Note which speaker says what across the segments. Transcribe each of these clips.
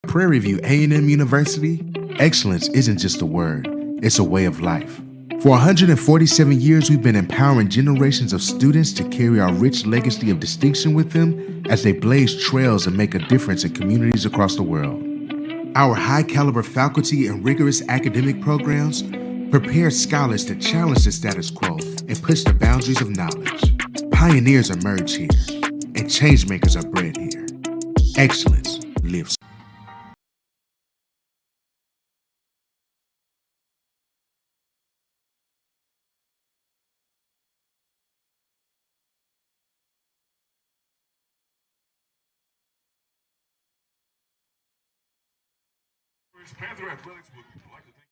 Speaker 1: Prairie View A&M University, excellence isn't just a word, it's a way of life. For 147 years, we've been empowering generations of students to carry our rich legacy of distinction with them as they blaze trails and make a difference in communities across the world. Our high-caliber faculty and rigorous academic programs prepare scholars to challenge the status quo and push the boundaries of knowledge. Pioneers emerge here, and changemakers are bred here. Excellence lives.
Speaker 2: Panther Athletics would like to thank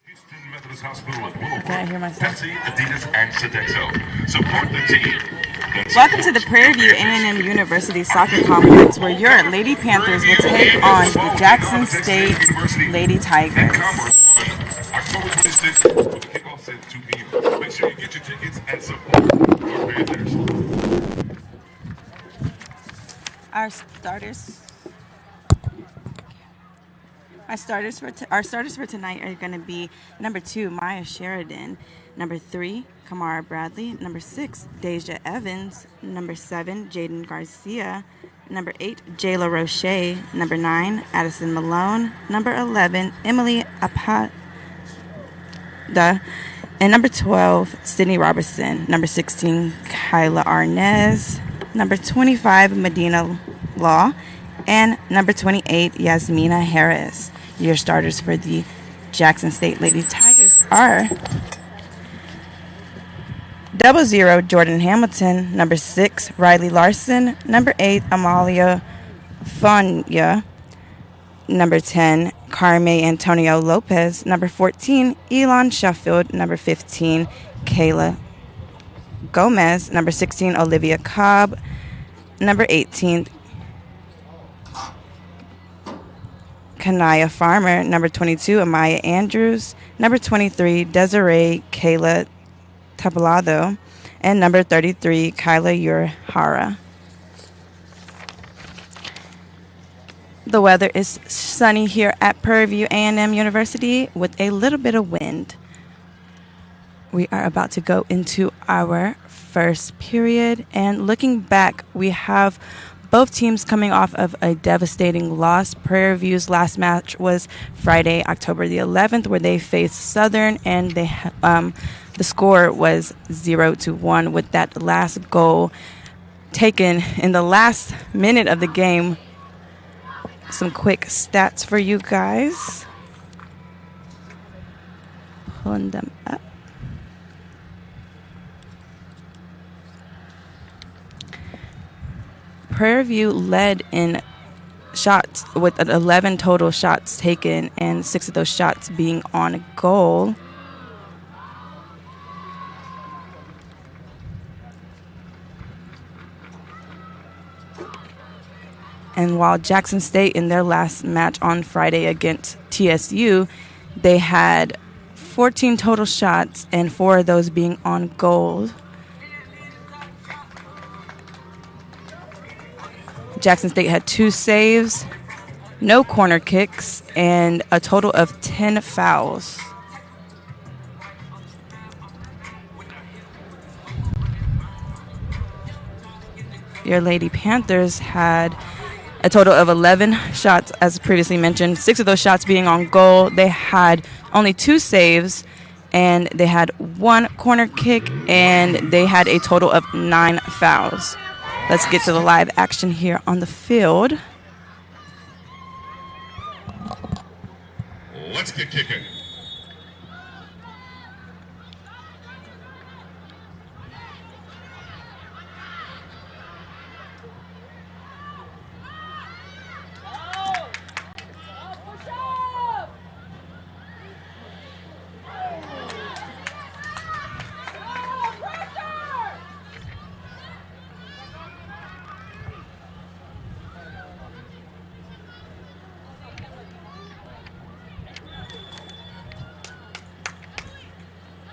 Speaker 2: Houston Methodist Hospital and Willow
Speaker 3: Can I hear myself?
Speaker 2: Pepsi, Adidas, and Sodexo. Support the team.
Speaker 3: Welcome to the Prairie View A&M University Soccer Complex, where your Lady Panthers will take on the Jackson State Lady Tigers.
Speaker 2: October 26th with the kickoff at 2 p.m. Make sure you get your tickets and support your Panthers.
Speaker 3: Our starters for tonight are going to be number 2, Maya Sheridan, number 3, Kamara Bradley, number 6, Deja Evans, number 7, Jaden Garcia, number 8, Jayla Roche, number 9, Addison Malone, number 11, Emily Apada, and number 12, Sydney Robertson, number 16, Kyla Arnez, number 25, Medina Law, and number 28, Yasmina Harris. Your starters for the Jackson State Lady Tigers are 00, Jordan Hamilton, number 6, Riley Larson, number 8, Amalia Fanya, number 10, Carme Antonio Lopez, number 14, Elon Sheffield, number 15, Kayla Gomez, number 16, Olivia Cobb, number 18, Kanaya Farmer, number 22, Amaya Andrews, number 23, Desiree Kayla Tablado, and number 33, Kyla Urhara. The weather is sunny here at Prairie View A&M University with a little bit of wind. We are about to go into our first period, and looking back, we have both teams coming off of a devastating loss. Prairie View's last match was Friday, October the 11th, where they faced Southern, and the score was 0-1 with that last goal taken in the last minute of the game. Some quick stats for you guys. Pulling them up. Prairie View led in shots with 11 total shots taken, and 6 of those shots being on goal. And while Jackson State, in their last match on Friday against TSU, they had 14 total shots, and 4 of those being on goal. Jackson State had 2 saves, no corner kicks, and a total of 10 fouls. Your Lady Panthers had a total of 11 shots, as previously mentioned, 6 of those shots being on goal. They had only 2 saves, and they had 1 corner kick, and they had a total of 9 fouls. Let's get to the live action here on the field.
Speaker 2: Let's get kicking.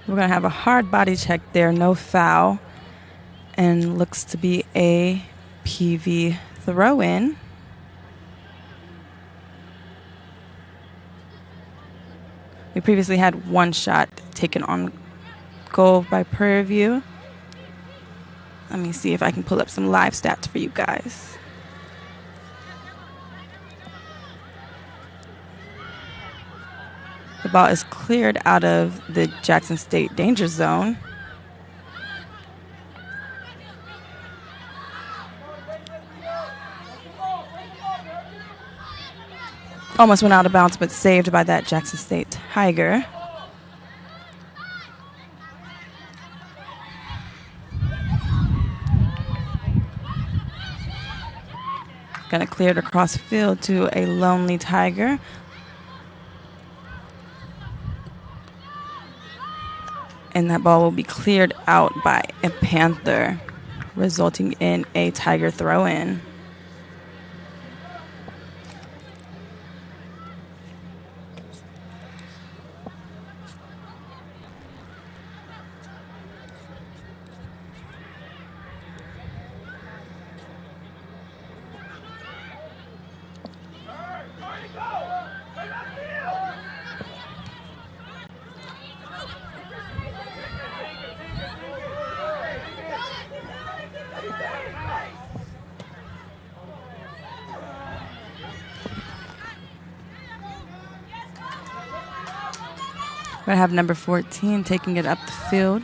Speaker 3: We're going to have a hard body check there, no foul, and looks to be a PV throw-in. We previously had one shot taken on goal by Prairie View. Let me see if I can pull up some live stats for you guys. The ball is cleared out of the Jackson State danger zone. Almost went out of bounds, but saved by that Jackson State Tiger. Gonna clear it across field to a lonely Tiger. And that ball will be cleared out by a Panther, resulting in a Tiger throw-in. We're going to have number 14 taking it up the field.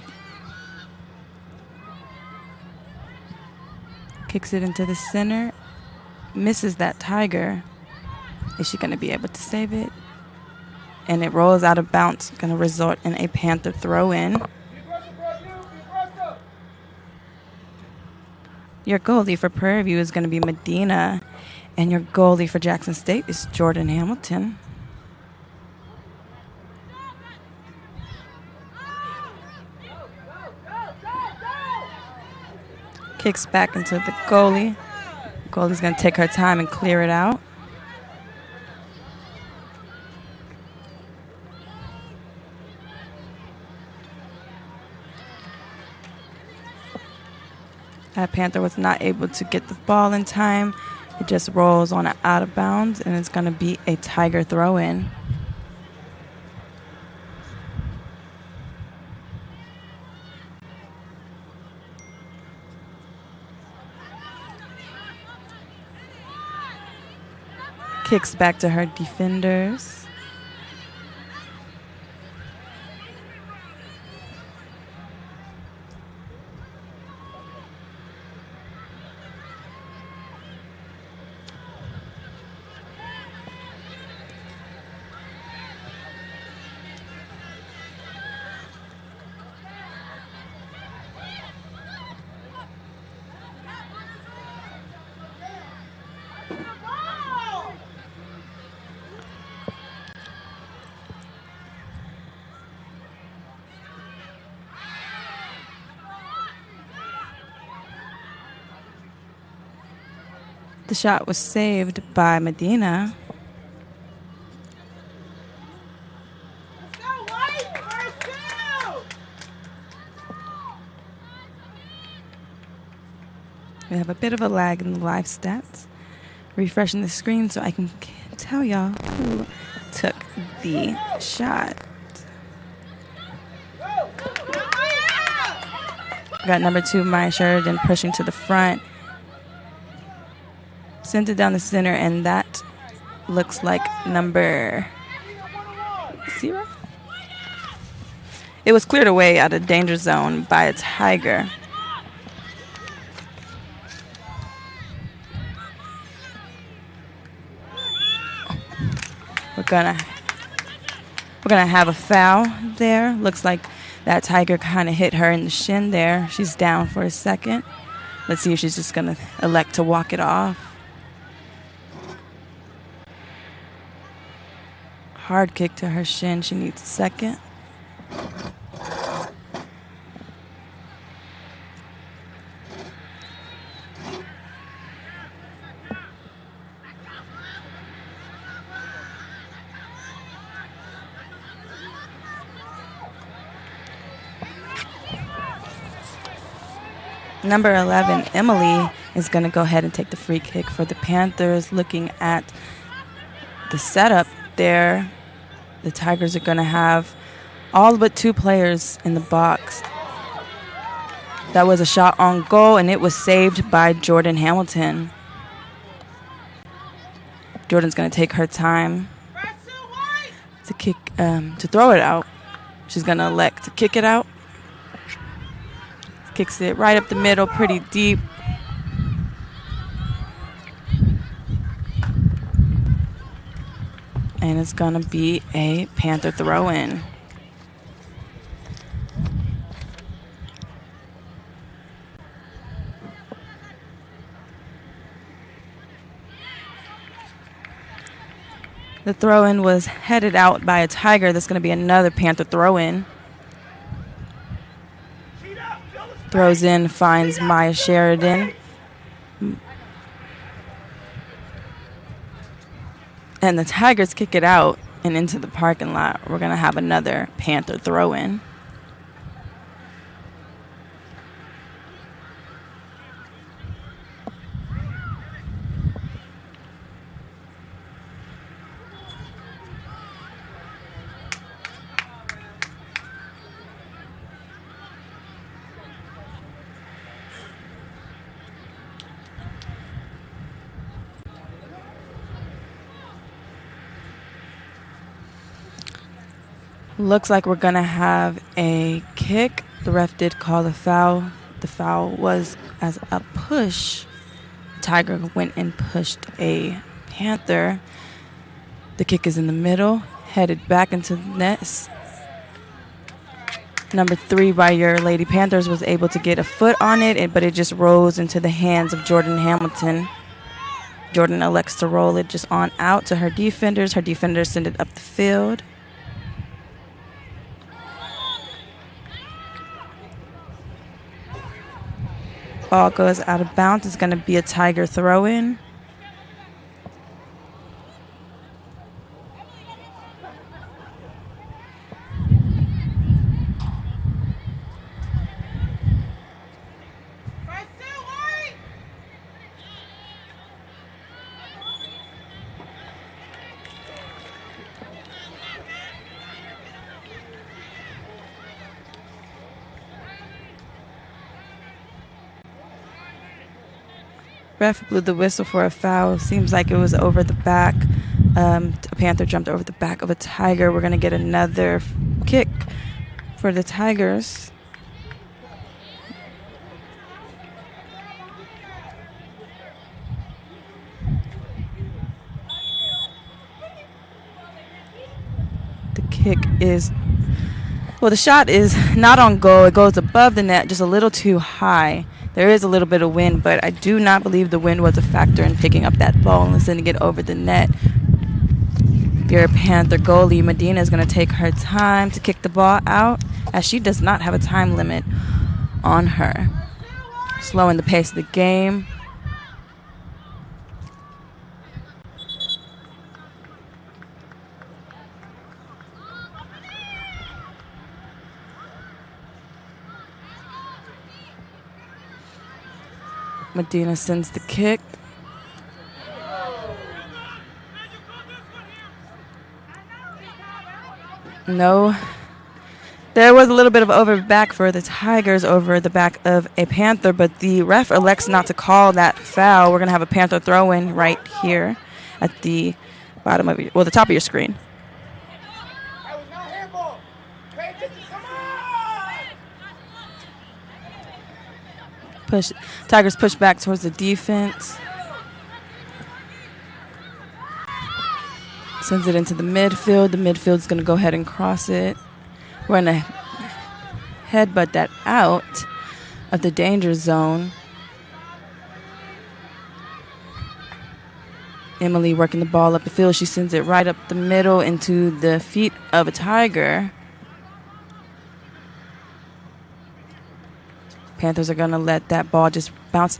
Speaker 3: Kicks it into the center. Misses that Tiger. Is she going to be able to save it? And it rolls out of bounds. Going to result in a Panther throw-in. Your goalie for Prairie View is going to be Medina. And your goalie for Jackson State is Jordan Hamilton. Kicks back into the goalie. Goalie's going to take her time and clear it out. That Panther was not able to get the ball in time. It just rolls on out of bounds, and it's going to be a Tiger throw-in. Kicks back to her defenders. The shot was saved by Medina. We have a bit of a lag in the live stats. Refreshing the screen so I can tell y'all who took the shot. Got number 2, Maya Sheridan, pushing to the front. Sent it down the center, and that looks like number 0. It was cleared away out of danger zone by a Tiger. We're gonna have a foul there. Looks like that Tiger kind of hit her in the shin there. She's down for a second. Let's see if she's just gonna elect to walk it off. Hard kick to her shin. She needs a second. Number 11, Emily, is going to go ahead and take the free kick for the Panthers. Looking at the setup there, The Tigers are going to have all but 2 players in the box. That was a shot on goal, and it was saved by Jordan Hamilton. Jordan's going to take her time to to throw it out. She's going to elect to kick it out. Kicks it right up the middle, pretty deep. And it's going to be a Panther throw-in. The throw-in was headed out by a Tiger. That's going to be another Panther throw-in. Throws in, finds Maya Sheridan. And the Tigers kick it out and into the parking lot. We're going to have another Panther throw-in. Looks like we're going to have a kick. The ref did call the foul. The foul was as a push. Tiger went and pushed a Panther. The kick is in the middle, headed back into the net. Number 3 by your Lady Panthers was able to get a foot on it, but it just rose into the hands of Jordan Hamilton. Jordan elects to roll it just on out to her defenders. Her defenders send it up the field. Ball goes out of bounds. It's going to be a Tiger throw-in. Ref blew the whistle for a foul. Seems like it was over the back. A Panther jumped over the back of a Tiger. We're going to get another kick for the Tigers. The kick is, well, the shot is not on goal. It goes above the net, just a little too high. There is a little bit of wind, but I do not believe the wind was a factor in picking up that ball and sending it over the net. Your Panther goalie, Medina, is going to take her time to kick the ball out, as she does not have a time limit on her. Slowing the pace of the game. Medina sends the kick. No. There was a little bit of overback for the Tigers over the back of a Panther, but the ref elects not to call that foul. We're going to have a Panther throw-in right here at the bottom of your, well, the top of your screen. Tigers push back towards the defense. Sends it into the midfield. The midfield's going to go ahead and cross it. We're going to headbutt that out of the danger zone. Emily working the ball up the field. She sends it right up the middle into the feet of a Tiger. Panthers are going to let that ball just bounce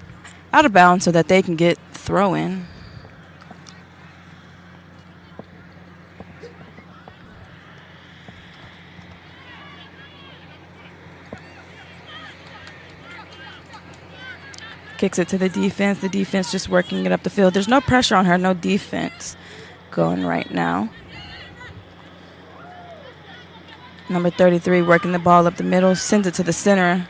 Speaker 3: out of bounds so that they can get the throw in. Kicks it to the defense. The defense just working it up the field. There's no pressure on her, no defense going right now. Number 33 working the ball up the middle, sends it to the center.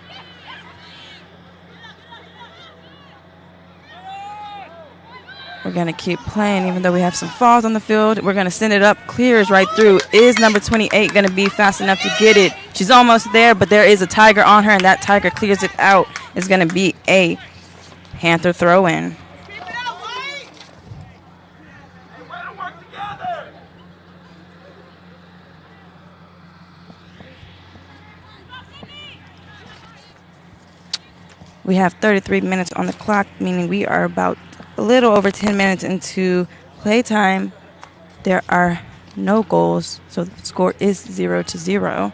Speaker 3: We're going to keep playing even though we have some fouls on the field. We're going to send it up, clears right through. Is number 28 going to be fast enough to get it? She's almost there, but there is a Tiger on her, and that Tiger clears it out. It's going to be a Panther throw-in. We have 33 minutes on the clock, meaning we are about a little over 10 minutes into playtime. There are no goals, so the score is 0-0.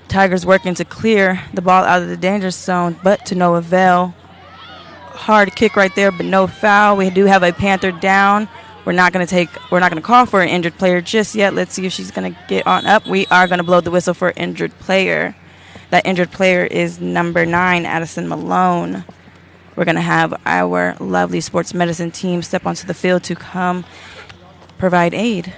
Speaker 3: Tigers working to clear the ball out of the danger zone, but to no avail. Hard kick right there, but no foul. We do have a Panther down. We're not going to call for an injured player just yet. Let's see if she's going to get on up. We are going to blow the whistle for an injured player. That injured player is number 9, Addison Malone. We're going to have our lovely sports medicine team step onto the field to come provide aid.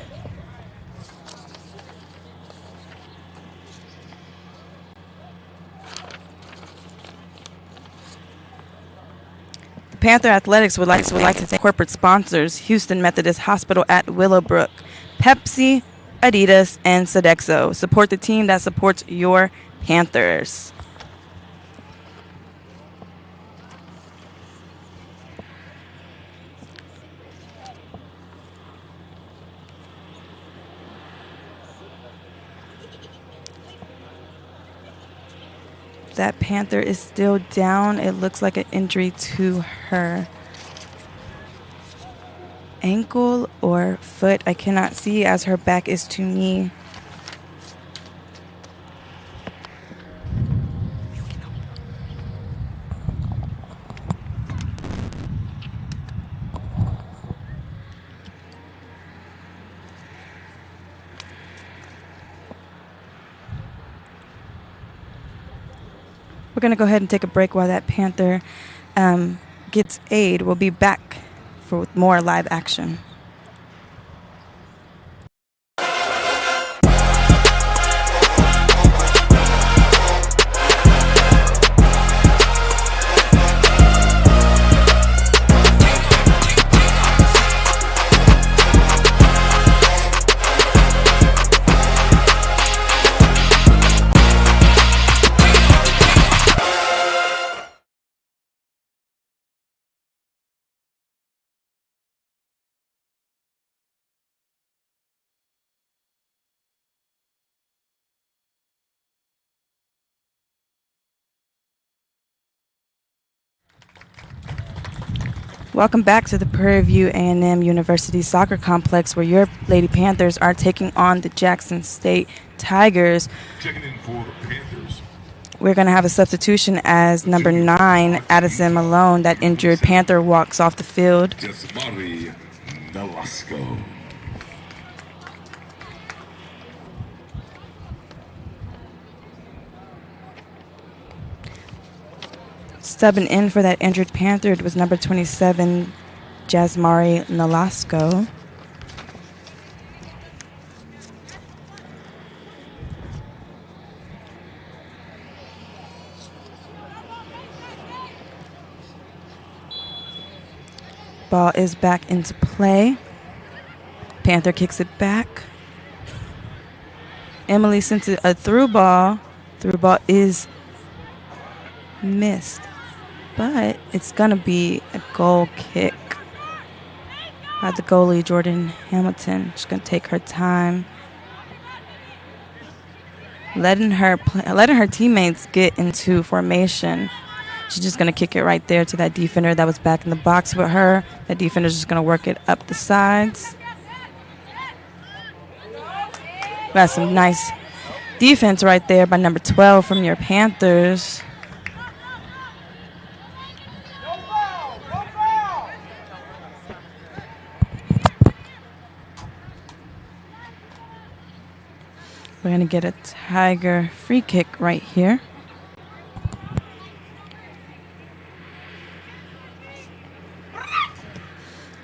Speaker 3: The Panther Athletics would like to thank corporate sponsors: Houston Methodist Hospital at Willowbrook, Pepsi, Adidas, and Sodexo. Support the team that supports your Panthers. That Panther is still down. It looks like an injury to her ankle or foot. I cannot see as her back is to me. We're going to go ahead and take a break while that Panther gets aid. We'll be back for more live action. Welcome back to the Prairie View A&M University Soccer Complex, where your Lady Panthers are taking on the Jackson State Tigers.
Speaker 2: Checking in for the Panthers.
Speaker 3: We're going to have a substitution as number 9, Addison Malone. That injured Panther walks off the field.
Speaker 2: Jasmari Nolasco.
Speaker 3: Subbing in for that injured Panther, it was number 27, Jasmari Nolasco. Ball is back into play. Panther kicks it back. Emily sends it a through ball. Through ball is missed, but it's going to be a goal kick by the goalie, Jordan Hamilton. She's going to take her time, letting her teammates get into formation. She's just going to kick it right there to that defender that was back in the box with her. That defender's just going to work it up the sides. That's some nice defense right there by number 12 from your Panthers. We're going to get a Tiger free kick right here.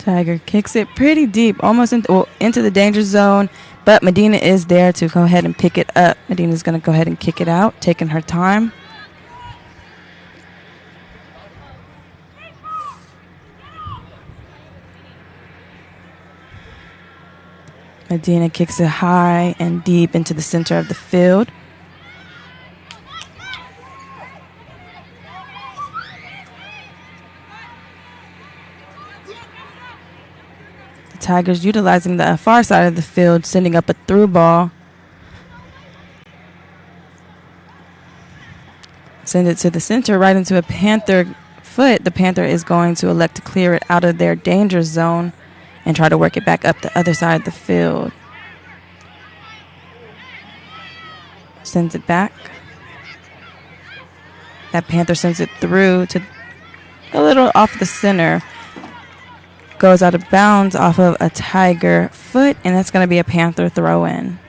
Speaker 3: Tiger kicks it pretty deep, almost into the danger zone, but Medina is there to go ahead and pick it up. Medina's going to go ahead and kick it out, taking her time. Medina kicks it high and deep into the center of the field. The Tigers utilizing the far side of the field, sending up a through ball. Send it to the center, right into a Panther foot. The Panther is going to elect to clear it out of their danger zone and try to work it back up the other side of the field. Sends it back. That Panther sends it through to a little off the center. Goes out of bounds off of a Tiger foot, and that's going to be a Panther throw-in.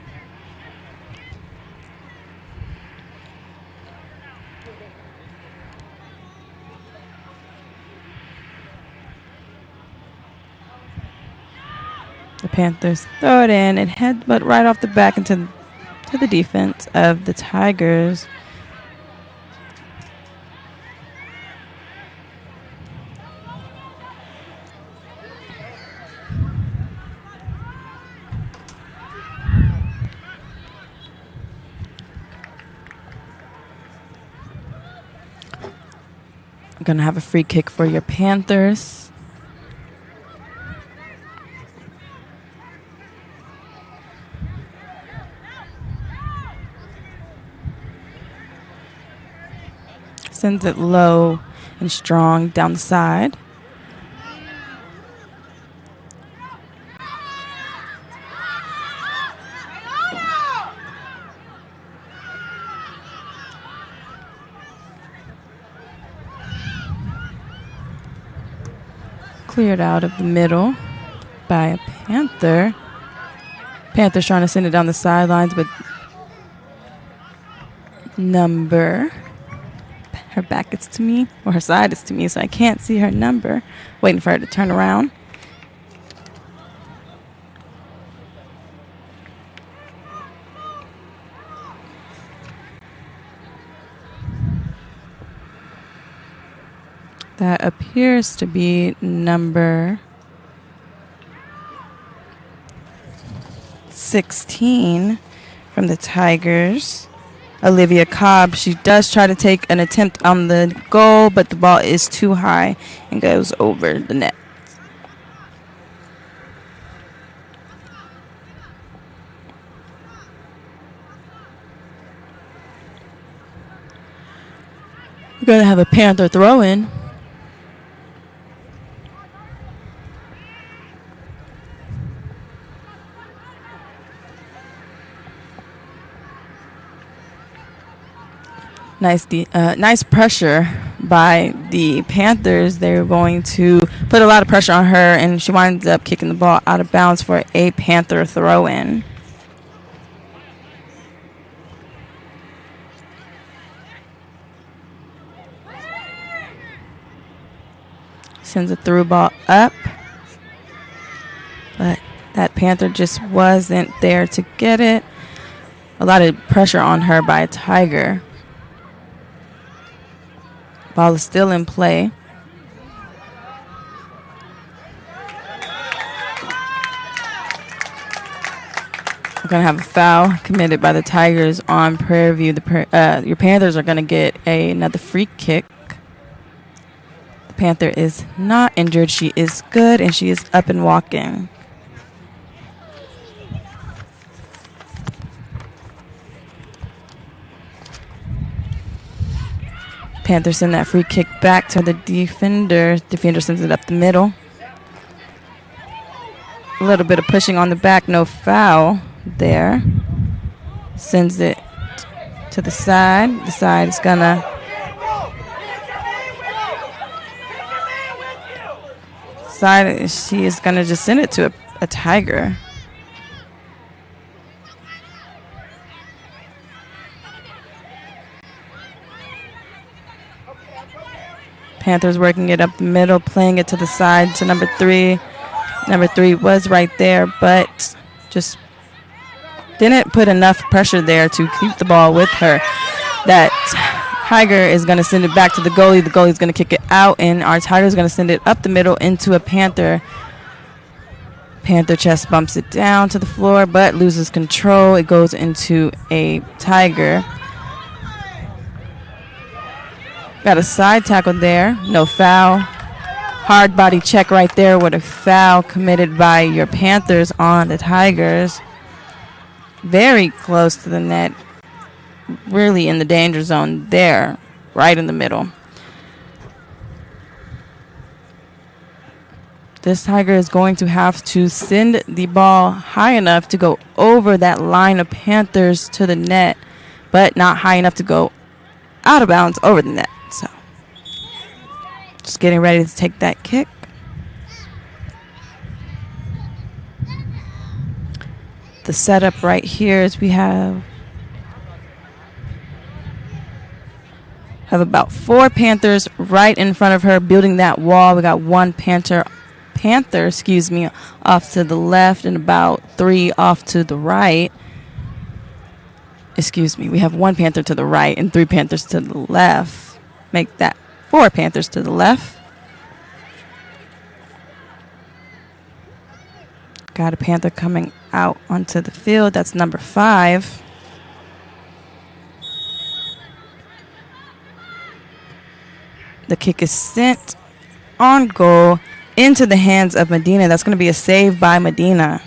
Speaker 3: The Panthers throw it in and headbutt right off the back into the defense of the Tigers. I'm going to have a free kick for your Panthers. Sends it low and strong down the side. Cleared out of the middle by a Panther. Panther's trying to send it down the sidelines, but number... Her back is to me, or her side is to me, so I can't see her number. Waiting for her to turn around. That appears to be number 16 from the Tigers. Olivia Cobb. She does try to take an attempt on the goal, but the ball is too high and goes over the net. We're going to have a Panther throw-in. Nice pressure by the Panthers. They're going to put a lot of pressure on her, and she winds up kicking the ball out of bounds for a Panther throw-in. Sends a through ball up, but that Panther just wasn't there to get it. A lot of pressure on her by a Tiger. Ball is still in play. We're going to have a foul committed by the Tigers on Prairie View. Your Panthers are going to get another free kick. The Panther is not injured. She is good, and she is up and walking. Panthers send that free kick back to the defender. Defender sends it up the middle. A little bit of pushing on the back, no foul there. Sends it to the side. The side is gonna she is gonna just send it to a Tiger. Panthers working it up the middle, playing it to the side to number 3. Number 3 was right there, but just didn't put enough pressure there to keep the ball with her. That Tiger is going to send it back to the goalie. The goalie is going to kick it out, and our Tiger is going to send it up the middle into a Panther. Panther chest bumps it down to the floor, but loses control. It goes into a Tiger. Got a side tackle there. No foul. Hard body check right there with a foul committed by your Panthers on the Tigers. Very close to the net. Really in the danger zone there, right in the middle. This Tiger is going to have to send the ball high enough to go over that line of Panthers to the net, but not high enough to go out of bounds over the net. So, just getting ready to take that kick. The setup right here is we have about 4 Panthers right in front of her building that wall. We got 1 Panther, off to the left and about 3 off to the right. We have 1 Panther to the right and 3 Panthers to the left. Make that 4 Panthers to the left. Got a Panther coming out onto the field. That's number 5. The kick is sent on goal into the hands of Medina. That's going to be a save by Medina.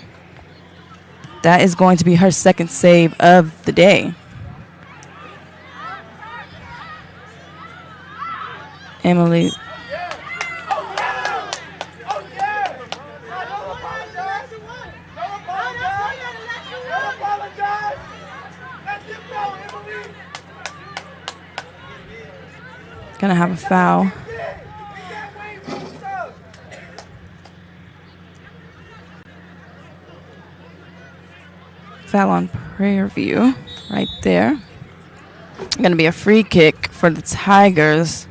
Speaker 3: That is going to be her second save of the day. Emily. Gonna have a foul. Foul on Prairie View right there. Gonna be a free kick for the Tigers.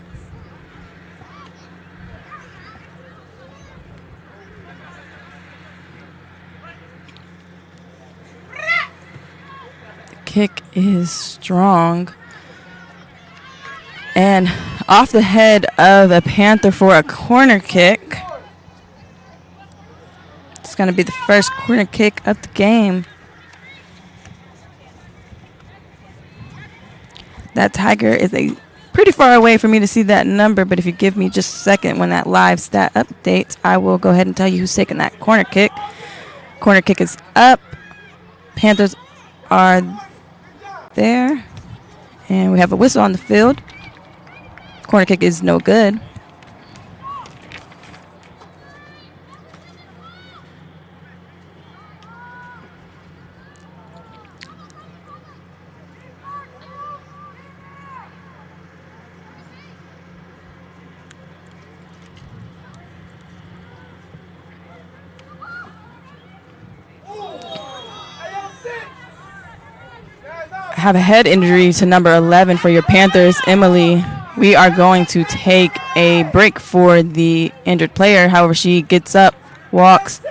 Speaker 3: The kick is strong. And off the head of a Panther for a corner kick. It's going to be the first corner kick of the game. That Tiger is pretty far away for me to see that number, but if you give me just a second when that live stat updates, I will go ahead and tell you who's taking that corner kick. Corner kick is up. Panthers are there. And we have a whistle on the field. Corner kick is no good. Have a head injury to number 11 for your Panthers, Emily. We are going to take a break for the injured player. However, she gets up, walks.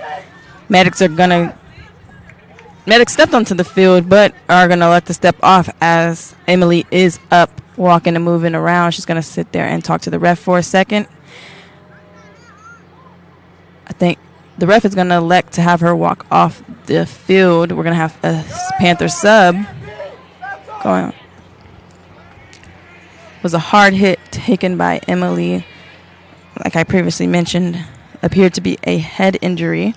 Speaker 3: Medics stepped onto the field, but are going to let the step off as Emily is up, walking and moving around. She's going to sit there and talk to the ref for a second. I think the ref is going to elect to have her walk off the field. We're going to have a Panther sub going on. Was a hard hit taken by Emily. Like I previously mentioned, appeared to be a head injury.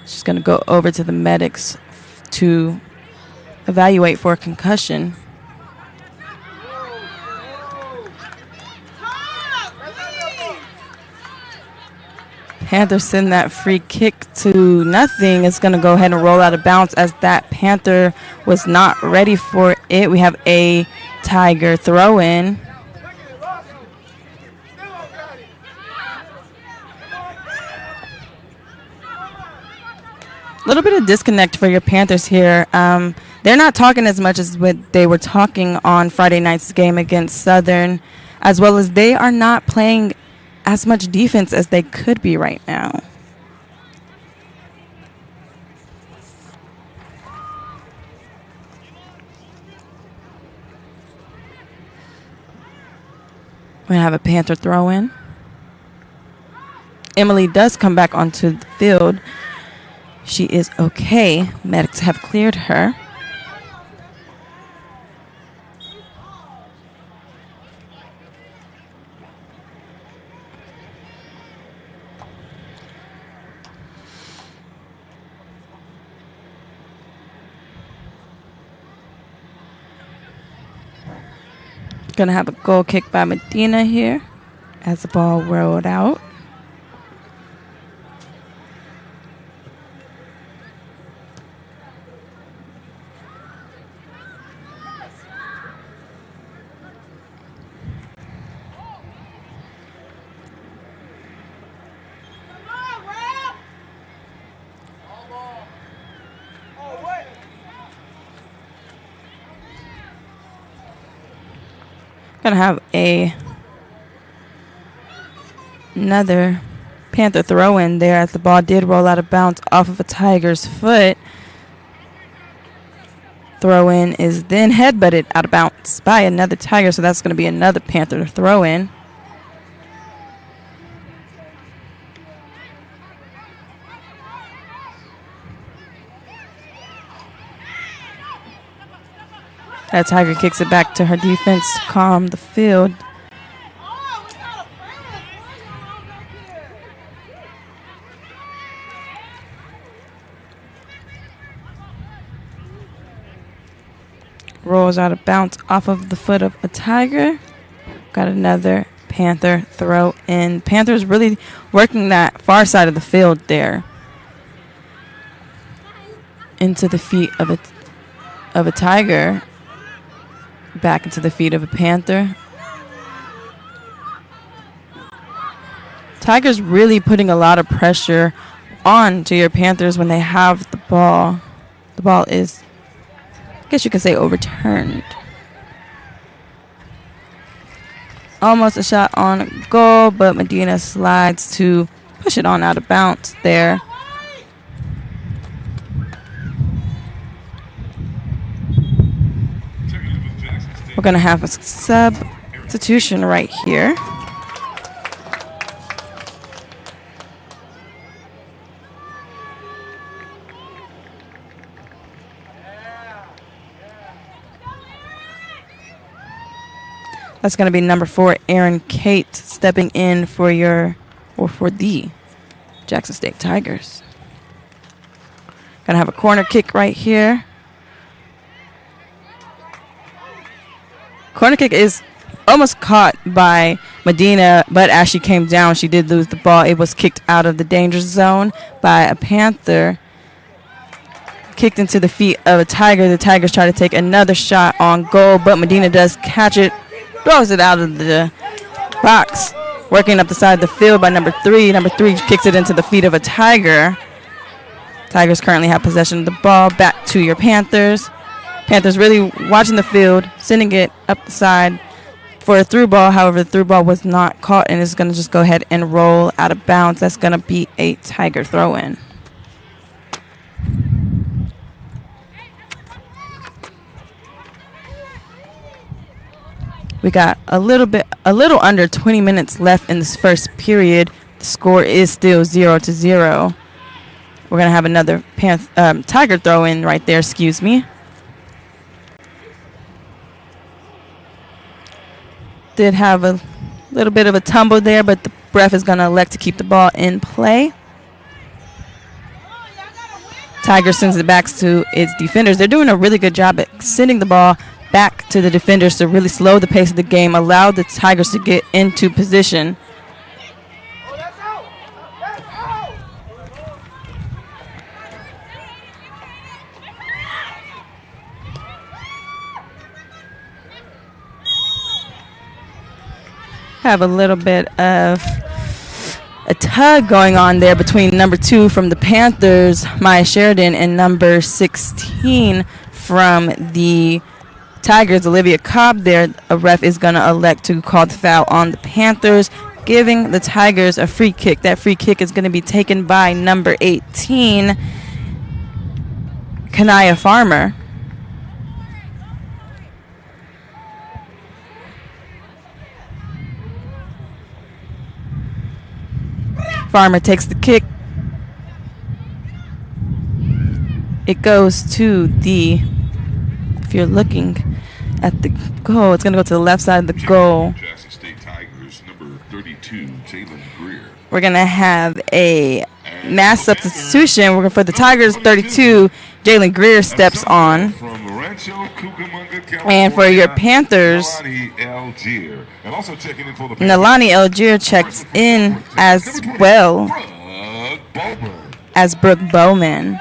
Speaker 3: She's going to go over to the medics to evaluate for a concussion. Panther send that free kick to nothing. It's going to go ahead and roll out of bounds as that Panther was not ready for it. We have a Tiger throw in. A little bit of disconnect for your Panthers here. They're not talking as much as what they were talking on Friday night's game against Southern, as well as they are not playing as much defense as they could be right now. We're going to have a Panther throw in. Emily does come back onto the field. She is okay. Medics have cleared her. Gonna have a goal kick by Medina here as the ball rolled out. Gonna have another Panther throw in there as the ball did roll out of bounds off of a Tiger's foot. Throw in is then headbutted out of bounds by another Tiger, so that's going to be another Panther to throw in. That Tiger kicks it back to her defense to calm the field. Rolls out of bounds off of the foot of a Tiger. Got another Panther throw in. Panther's really working that far side of the field there. Into the feet of a Tiger. Back into the feet of a Panther. Tiger's really putting a lot of pressure on to your Panthers when they have the ball. The ball is, I guess you could say, overturned. Almost a shot on goal, but Medina slides to push it on out of bounds there. We're going to have a substitution right here. That's going to be number 4, Aaron Kate, stepping in for the Jackson State Tigers. Going to have a corner kick right here. Corner kick is almost caught by Medina, but as she came down, she did lose the ball. It was kicked out of the danger zone by a Panther. Kicked into the feet of a Tiger. The Tigers try to take another shot on goal, but Medina does catch it, throws it out of the box. Working up the side of the field by number 3. Number 3 kicks it into the feet of a Tiger. Tigers currently have possession of the ball. Back to your Panthers. Panthers really watching the field, sending it up the side for a through ball. However, the through ball was not caught and is going to just go ahead and roll out of bounds. That's going to be a Tiger throw-in. We got a little under 20 minutes left in this first period. The score is still 0-0. We're going to have another Tiger throw-in right there, excuse me. Did have a little bit of a tumble there, but the ref is going to elect to keep the ball in play. Tiger sends it back to its defenders. They're doing a really good job at sending the ball back to the defenders to really slow the pace of the game, allow the Tigers to get into position. Have a little bit of a tug going on there between number 2 from the Panthers, Maya Sheridan, and number 16 from the Tigers, Olivia Cobb there. A ref is going to elect to call the foul on the Panthers. giving the Tigers a free kick. That free kick is going to be taken by number 18, Kanaya Farmer. Farmer takes the kick. It goes to the, if you're looking at the goal, it's going to go to the left side of the goal.
Speaker 2: Jackson State Tigers, number 32, Jalen Greer.
Speaker 3: We're going to have a mass substitution. For the Tigers, 32, Jalen Greer steps on. And for your Panthers, Nalani Algier checks in as well as Brooke Bowman.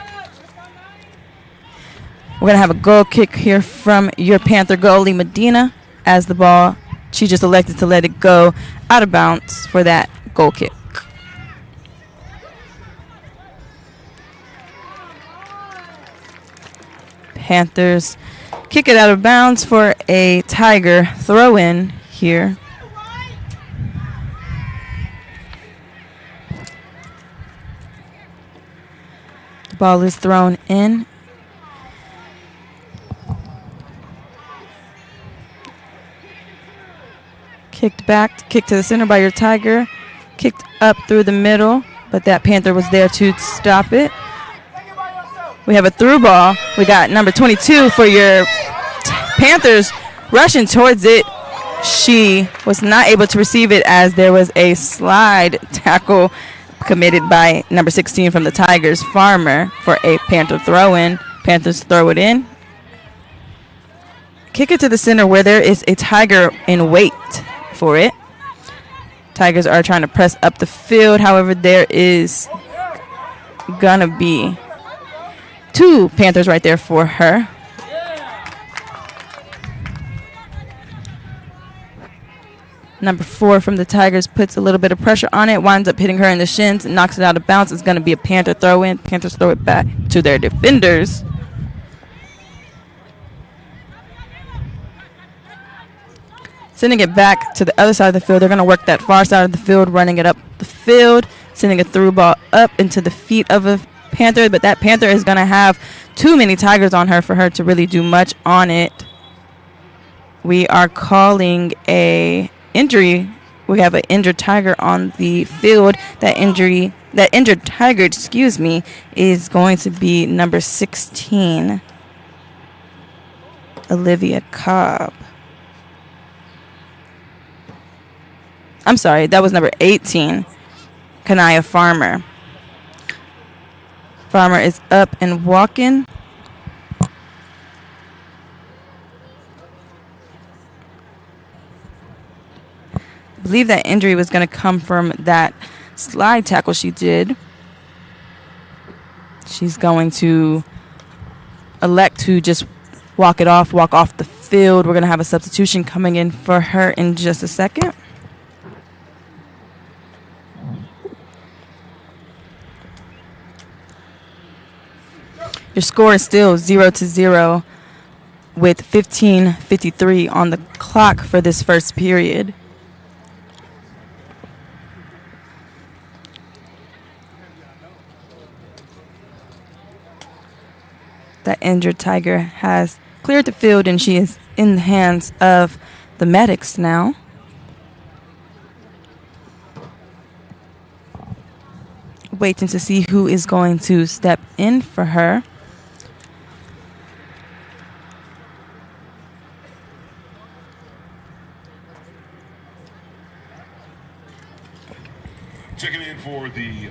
Speaker 3: We're going to have a goal kick here from your Panther goalie, Medina, as the ball, she just elected to let it go out of bounds for that goal kick. Panthers kick it out of bounds for a Tiger throw-in here. The ball is thrown in. Kicked back, kicked to the center by your Tiger. Kicked up through the middle, but that Panther was there to stop it. We have a through ball. We got number 22 for your Panthers rushing towards it. She was not able to receive it as there was a slide tackle committed by number 16 from the Tigers, Farmer, for a Panther throw-in. Panthers throw it in. Kick it to the center where there is a Tiger in wait for it. Tigers are trying to press up the field. However, there is gonna be two Panthers right there for her. Number 4 from the Tigers puts a little bit of pressure on it, winds up hitting her in the shins, and knocks it out of bounds. It's going to be a Panther throw-in. Panthers throw it back to their defenders. Sending it back to the other side of the field. They're going to work that far side of the field, running it up the field, sending a through ball up into the feet of a Panther, but that Panther is going to have too many Tigers on her for her to really do much on it. We are calling a injury. We have an injured Tiger on the field. That injured Tiger, is going to be number 16, Olivia Cobb. I'm sorry, that was number 18, Kanaya Farmer. Farmer is up and walking. I believe that injury was going to come from that slide tackle she did. She's going to elect to just walk off the field. We're going to have a substitution coming in for her in just a second. Your score is still 0-0 with 15:53 on the clock for this first period. That injured Tiger has cleared the field, and she is in the hands of the medics now. Waiting to see who is going to step in for her.
Speaker 2: Checking in for the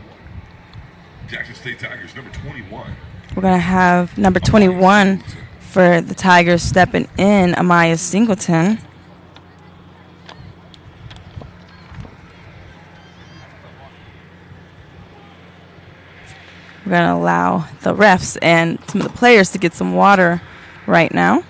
Speaker 2: Jackson State Tigers, number 21.
Speaker 3: We're going to have number 21 for the Tigers stepping in, Amaya Singleton. We're going to allow the refs and some of the players to get some water right now.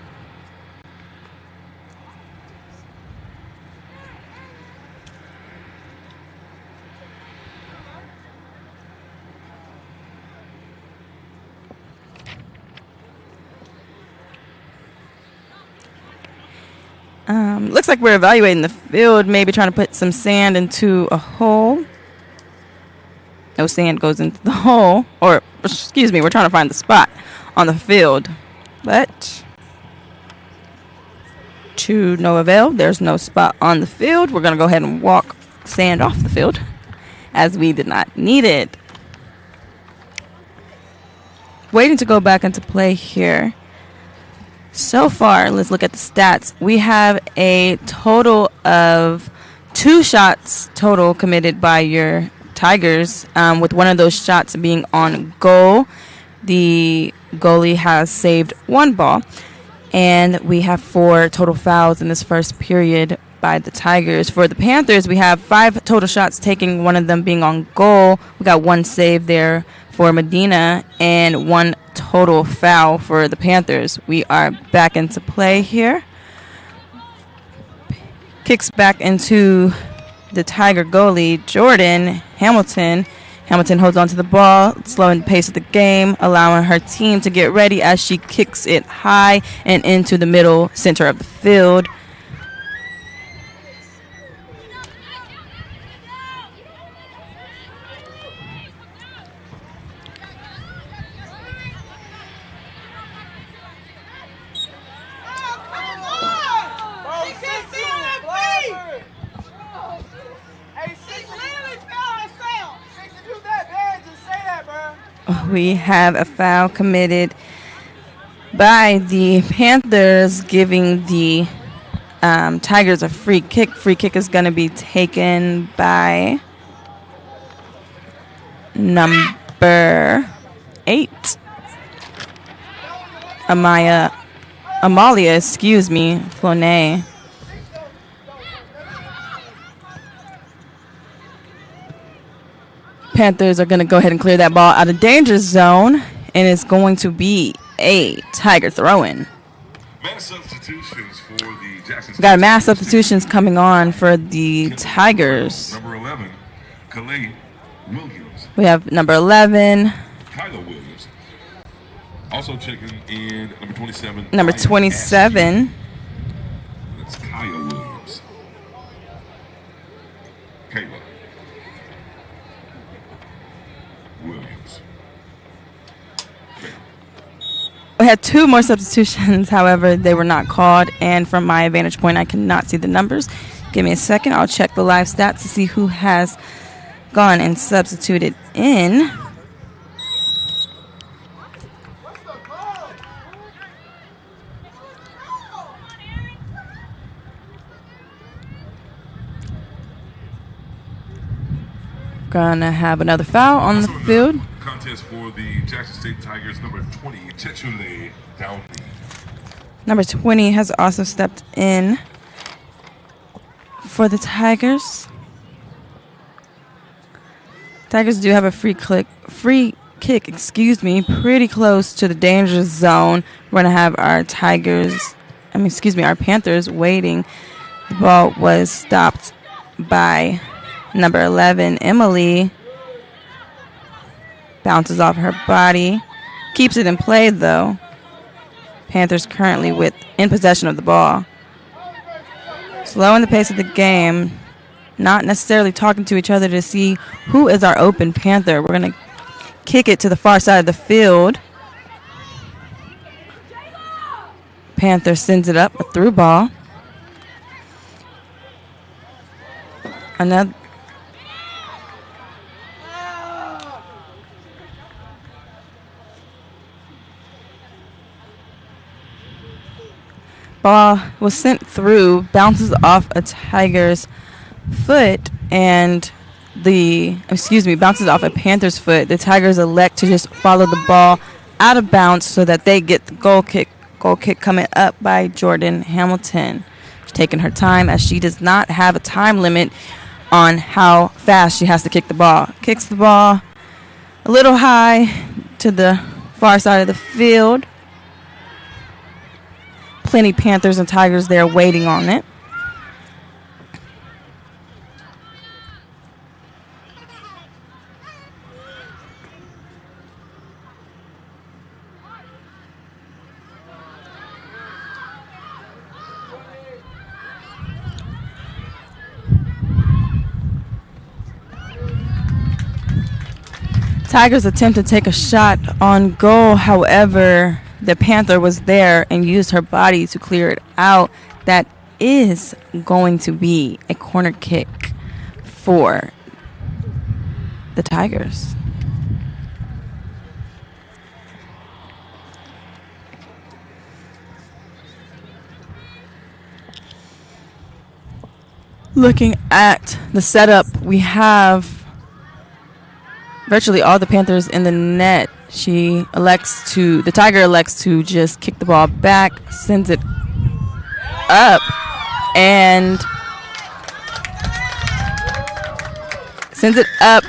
Speaker 3: Looks like we're evaluating the field, maybe trying to put some sand into a hole. No sand goes into the hole. Or, excuse me, we're trying to find the spot on the field. But to no avail, there's no spot on the field. We're going to go ahead and walk sand off the field, as we did not need it. Waiting to go back into play here. So far, let's look at the stats. We have a total of 2 shots total committed by your Tigers, with one of those shots being on goal. The goalie has saved 1 ball. And we have 4 total fouls in this first period by the Tigers. For the Panthers, we have 5 total shots taken, one of them being on goal. We got 1 save there for Medina and 1 total foul for the Panthers. We are back into play here. Kicks back into the Tiger goalie, Jordan Hamilton. Hamilton holds on to the ball, slowing the pace of the game, allowing her team to get ready as she kicks it high and into the middle center of the field. We have a foul committed by the Panthers, giving the Tigers a free kick. Free kick is going to be taken by number 8, Amalia, Flonnet. Panthers are going to go ahead and clear that ball out of danger zone, and it's going to be a Tiger throw-in.
Speaker 2: Mass substitutions for the Jackson.
Speaker 3: We got mass substitutions coming on for the Tigers.
Speaker 2: Number 11, Calais Williams.
Speaker 3: We have number 11.
Speaker 2: Kyla Williams. Also checking in number 27.
Speaker 3: Number 27.
Speaker 2: That's Kyle Williams. Kayla Williams.
Speaker 3: We had 2 more substitutions, however, they were not called, and from my vantage point, I cannot see the numbers. Give me a second. I'll check the live stats to see who has gone and substituted in. Gonna have another foul on the field.
Speaker 2: Contest for the Jackson State Tigers, number 20, Chechule Downey.
Speaker 3: Number 20 has also stepped in for the Tigers. Tigers do have a free kick, pretty close to the danger zone. We're gonna have our our Panthers waiting. The ball was stopped by number 11, Emily. Bounces off her body. Keeps it in play, though. Panthers currently in possession of the ball. Slowing the pace of the game. Not necessarily talking to each other to see who is our open Panther. We're going to kick it to the far side of the field. Panther sends it up, a through ball. Another. Ball was sent through, bounces off a Tiger's foot, and bounces off a Panther's foot. The Tigers elect to just follow the ball out of bounds so that they get the goal kick. Goal kick coming up by Jordan Hamilton. She's taking her time as she does not have a time limit on how fast she has to kick the ball. Kicks the ball a little high to the far side of the field. Plenty Panthers and Tigers there waiting on it. Tigers attempt to take a shot on goal. However, the Panther was there and used her body to clear it out. That is going to be a corner kick for the Tigers. Looking at the setup, we have virtually all the Panthers in the net. The Tiger elects to just kick the ball back, sends it up,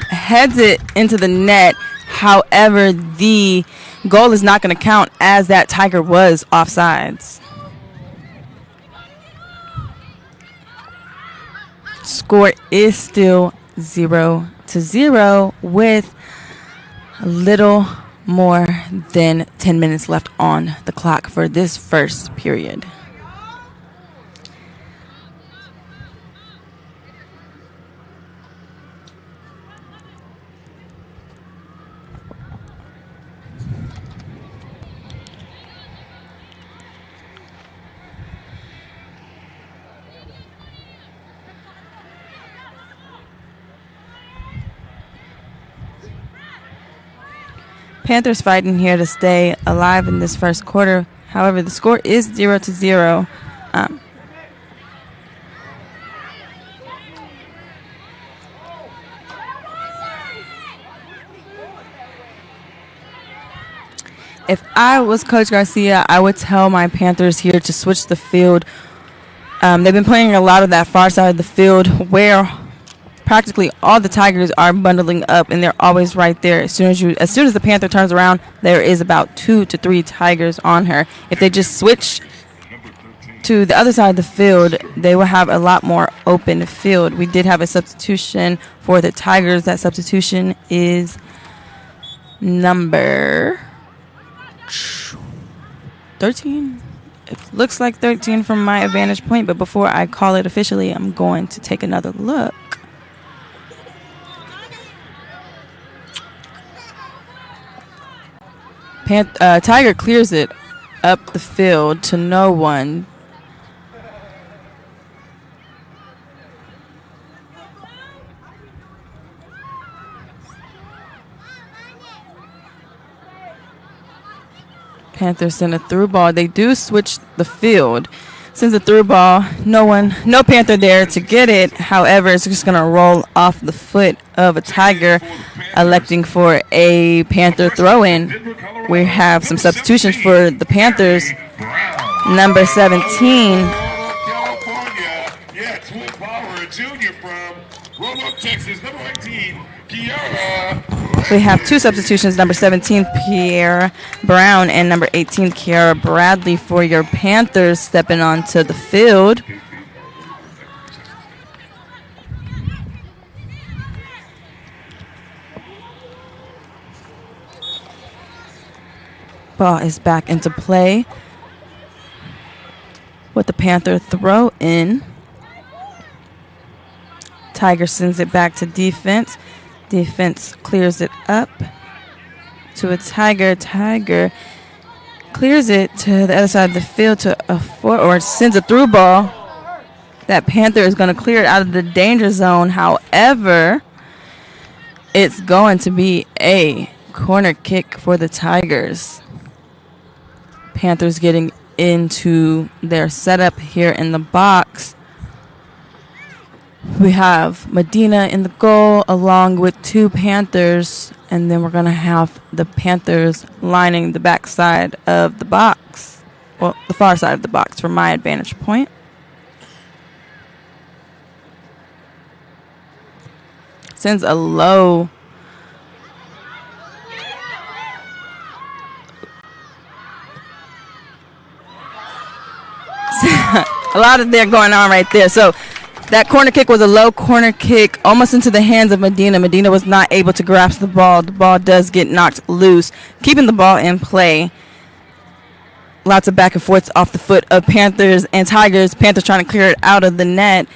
Speaker 3: heads it into the net. However, the goal is not going to count as that Tiger was offsides. Score is still 0-0 with a little more than 10 minutes left on the clock for this first period. Panthers fighting here to stay alive in this first quarter. However, the score is 0-0. If I was Coach Garcia, I would tell my Panthers here to switch the field. They've been playing a lot of that far side of the field where practically all the Tigers are bundling up, and they're always right there. As soon as the Panther turns around, there is about 2 to 3 Tigers on her. If they just switch to the other side of the field, they will have a lot more open field. We did have a substitution for the Tigers. That substitution is number 13. It looks like 13 from my vantage point, but before I call it officially, I'm going to take another look. Tiger clears it up the field to no one. Panthers send a through ball. They do switch the field. Sends a through ball. No Panther there to get it. However, it's just going to roll off the foot of a Tiger, electing for a Panther throw-in. We have some substitutions for the Panthers. Number 17.
Speaker 2: Yeah, Twin Power Junior from Roanoke, Texas. Number 18, Kiara.
Speaker 3: We have 2 substitutions, number 17, Pierre Brown, and number 18, Kiara Bradley for your Panthers stepping onto the field. Ball is back into play with the Panther throw in. Tiger sends it back to defense. Defense clears it up to a Tiger. Tiger clears it to the other side of the field to a forward, sends a through ball. That Panther is going to clear it out of the danger zone. However, it's going to be a corner kick for the Tigers. Panthers getting into their setup here in the box. We have Medina in the goal along with 2 Panthers, and then we're going to have the Panthers lining the back side of the box. Well, the far side of the box from my vantage point. Sends a low. A lot of there going on right there. So that corner kick was a low corner kick almost into the hands of Medina. Medina was not able to grasp the ball. The ball does get knocked loose, keeping the ball in play. Lots of back and forths off the foot of Panthers and Tigers. Panthers trying to clear it out of the net.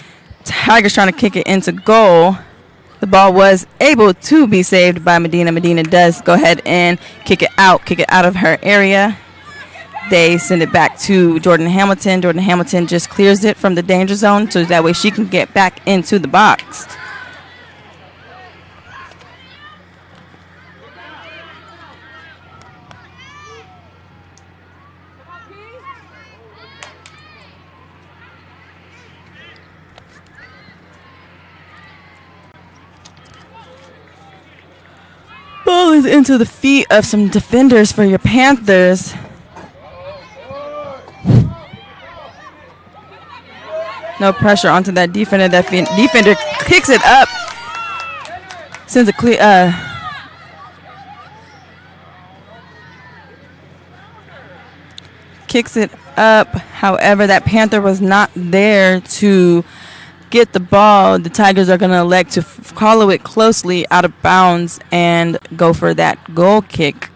Speaker 3: Tigers trying to kick it into goal. The ball was able to be saved by Medina. Medina does go ahead and kick it out of her area. They send it back to Jordan Hamilton. Jordan Hamilton just clears it from the danger zone so that way she can get back into the box. Ball is into the feet of some defenders for your Panthers. No pressure onto that defender. That defender kicks it up. Sends a clear. Kicks it up. However, that Panther was not there to get the ball. The Tigers are going to elect to follow it closely out of bounds and go for that goal kick.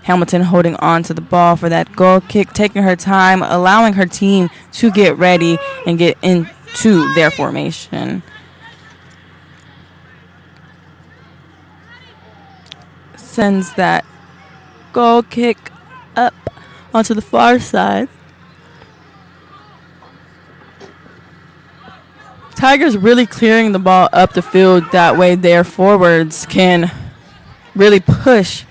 Speaker 3: Hamilton holding on to the ball for that goal kick, taking her time, allowing her team to get ready and get into their formation. Sends that goal kick up onto the far side. Tigers really clearing the ball up the field. That way their forwards can really push.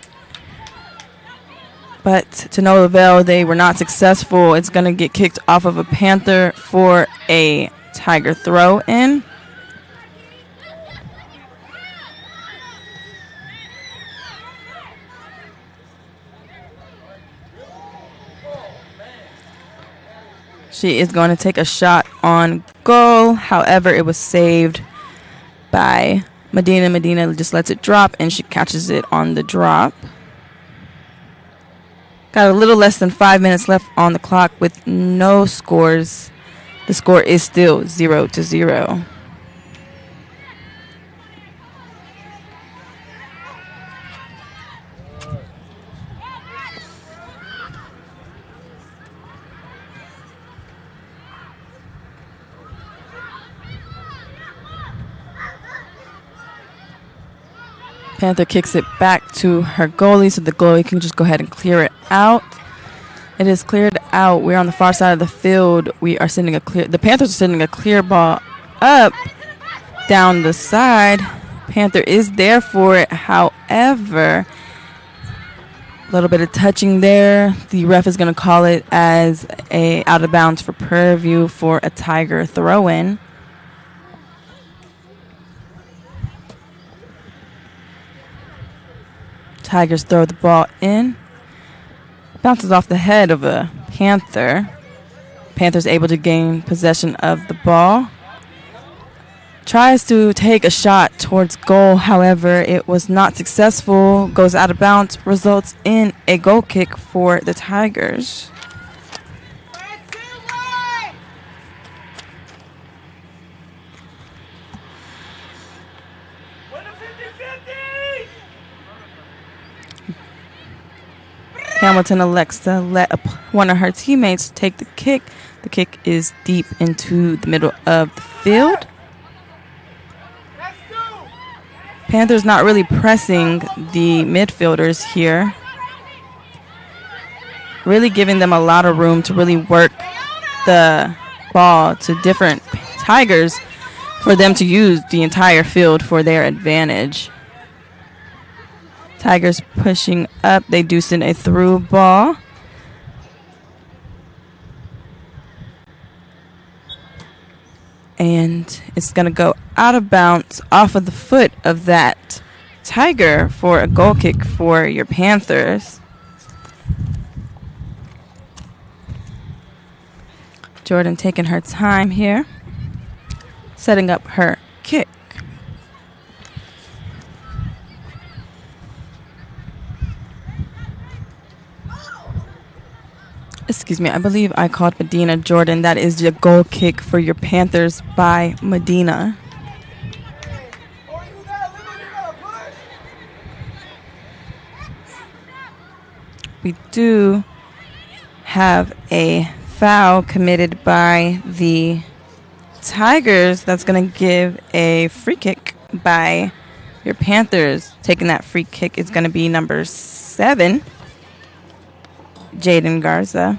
Speaker 3: But to no avail, they were not successful. It's going to get kicked off of a Panther for a Tiger throw in. She is going to take a shot on goal. However, it was saved by Medina. Medina just lets it drop, and she catches it on the drop. Got a little less than 5 minutes left on the clock with no scores. The score is still 0-0. Panther kicks it back to her goalie, so the goalie can just go ahead and clear it out. It is cleared out. We're on the far side of the field. We are sending the Panthers are sending a clear ball up down the side. Panther is there for it. However, a little bit of touching there. The ref is going to call it as a out of bounds for Purview for a Tiger throw-in. Tigers throw the ball in. Bounces off the head of a Panther. Panther's able to gain possession of the ball. Tries to take a shot towards goal. However, it was not successful. Goes out of bounds. Results in a goal kick for the Tigers. Hamilton elects to let one of her teammates take the kick. The kick is deep into the middle of the field. Panthers not really pressing the midfielders here. Really giving them a lot of room to really work the ball to different Tigers for them to use the entire field for their advantage. Tigers pushing up. They do send a through ball. And it's going to go out of bounds off of the foot of that Tiger for a goal kick for your Panthers. Jordan taking her time here, setting up her kick. Excuse me, I believe I called Medina Jordan. That is the goal kick for your Panthers by Medina. We do have a foul committed by the Tigers. That's going to give a free kick by your Panthers. Taking that free kick is going to be number 7, Jaden Garza.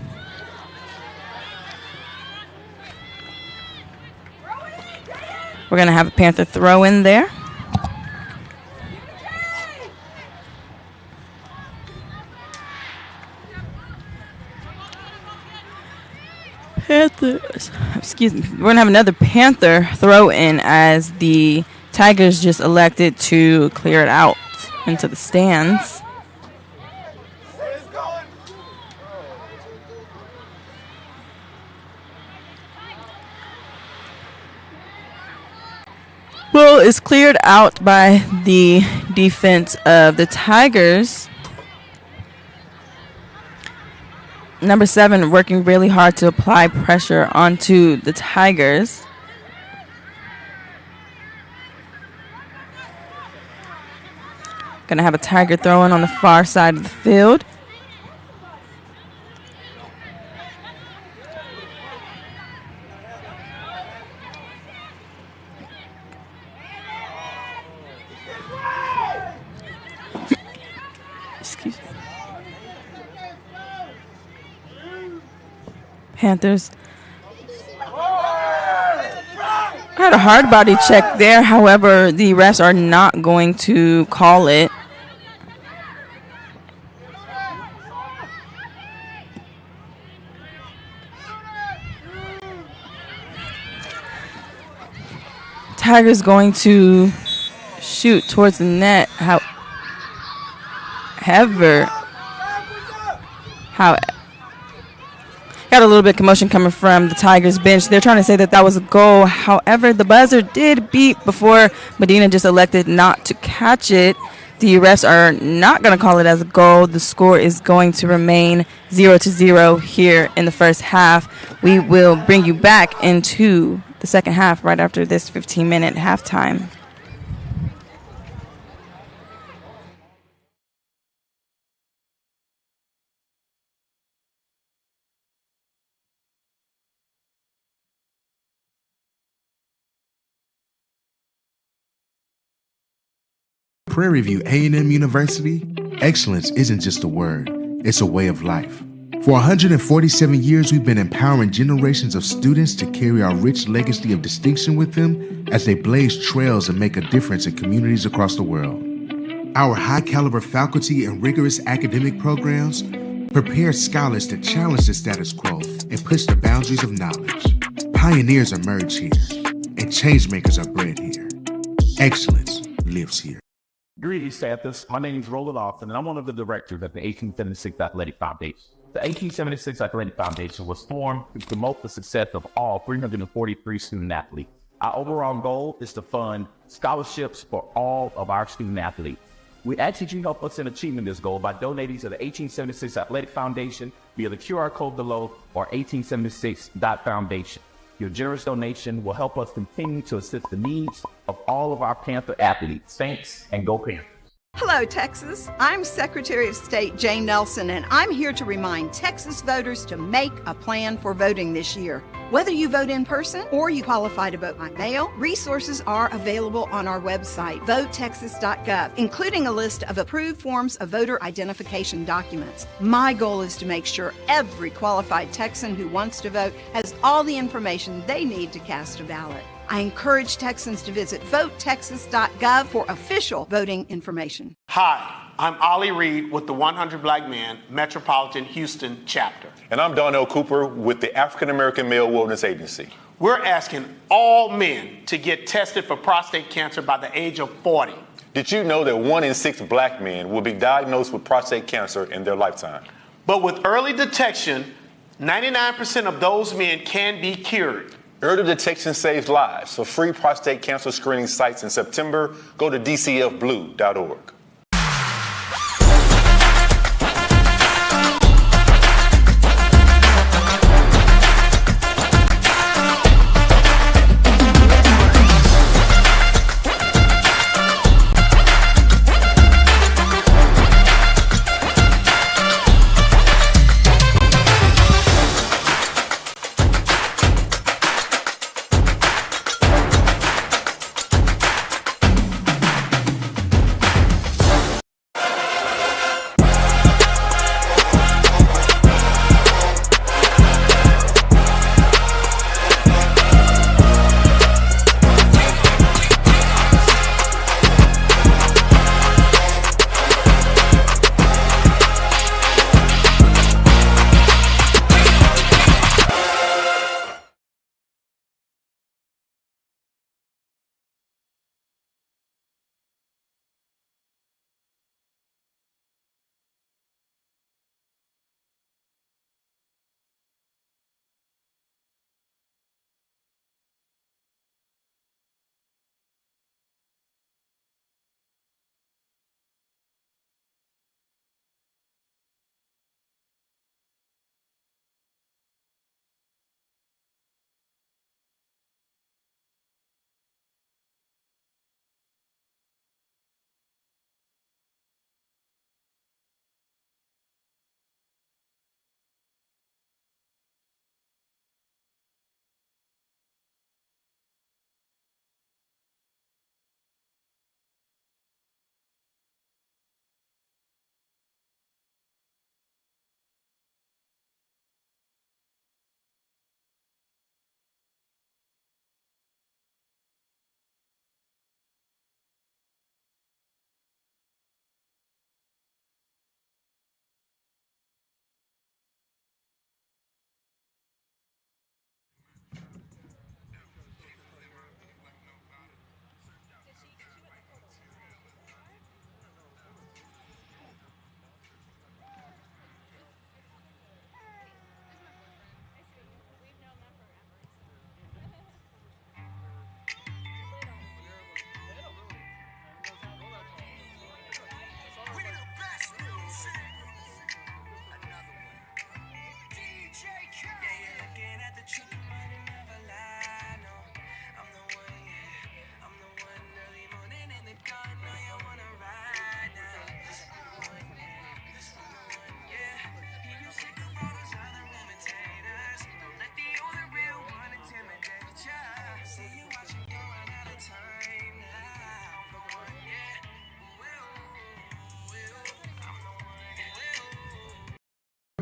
Speaker 3: We're going to have a Panther throw in there. Panthers. Excuse me. We're going to have another Panther throw in as the Tigers just elected to clear it out into the stands. Well, it's cleared out by the defense of the Tigers. Number 7 working really hard to apply pressure onto the Tigers. Gonna have a Tiger throwing on the far side of the field. Excuse me. Panthers had a hard body check there. However, the refs are not going to call it. Tigers going to shoot towards the net. However, got a little bit of commotion coming from the Tigers bench. They're trying to say that that was a goal. However, the buzzer did beep before Medina just elected not to catch it. The refs are not going to call it as a goal. The score is going to remain 0-0 here in the first half. We will bring you back into the second half right after this 15-minute halftime.
Speaker 1: Prairie View A&M University, excellence isn't just a word, it's a way of life. For 147 years, we've been empowering generations of students to carry our rich legacy of distinction with them as they blaze trails and make a difference in communities across the world. Our high-caliber faculty and rigorous academic programs prepare scholars to challenge the status quo and push the boundaries of knowledge. Pioneers emerge here, and changemakers are bred here. Excellence lives here.
Speaker 4: Greetings, Panthers. My name is Roland Austin, and I'm one of the directors at the 1876 Athletic Foundation. The 1876 Athletic Foundation was formed to promote the success of all 343 student athletes. Our overall goal is to fund scholarships for all of our student athletes. We ask that you help us in achieving this goal by donating to the 1876 Athletic Foundation via the QR code below or 1876.foundation. Your generous donation will help us continue to assist the needs of all of our Panther athletes. Thanks, and go Panthers.
Speaker 5: Hello, Texas. I'm Secretary of State Jane Nelson, and I'm here to remind Texas voters to make a plan for voting this year. Whether you vote in person or you qualify to vote by mail, resources are available on our website, votetexas.gov, including a list of approved forms of voter identification documents. My goal is to make sure every qualified Texan who wants to vote has all the information they need to cast a ballot. I encourage Texans to visit votetexas.gov for official voting information.
Speaker 6: Hi, I'm Ollie Reed with the 100 Black Men Metropolitan Houston chapter.
Speaker 7: And I'm Darnell Cooper with the African American Male Wellness Agency.
Speaker 6: We're asking all men to get tested for prostate cancer by the age of 40.
Speaker 7: Did you know that 1 in 6 black men will be diagnosed with prostate cancer in their lifetime?
Speaker 6: But with early detection, 99% of those men can be cured.
Speaker 7: Early detection saves lives. For free prostate cancer screening sites in September, go to dcfblue.org.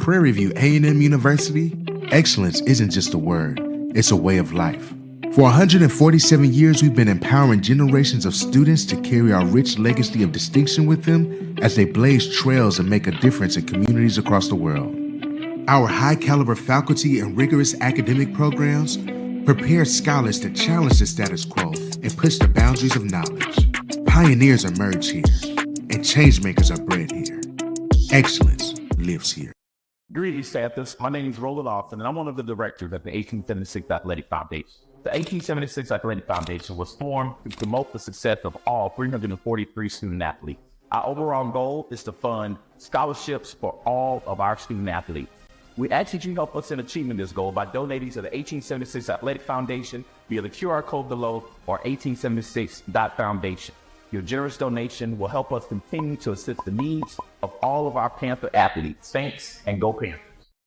Speaker 1: Prairie View A&M University, excellence isn't just a word, it's a way of life. For 147 years, we've been empowering generations of students to carry our rich legacy of distinction with them as they blaze trails and make a difference in communities across the world. Our high-caliber faculty and rigorous academic programs prepare scholars to challenge the status quo and push the boundaries of knowledge. Pioneers emerge here, and changemakers are bred here. Excellence lives here.
Speaker 4: Greetings, Panthers. My name is Roland Austin, and I'm one of the directors at the 1876 Athletic Foundation. The 1876 Athletic Foundation was formed to promote the success of all 343 student athletes. Our overall goal is to fund scholarships for all of our student athletes. We ask that you help us in achieving this goal by donating to the 1876 Athletic Foundation via the QR code below or 1876.foundation. Your generous donation will help us continue to assist the needs of all of our Panther athletes. Thanks, and go Panthers.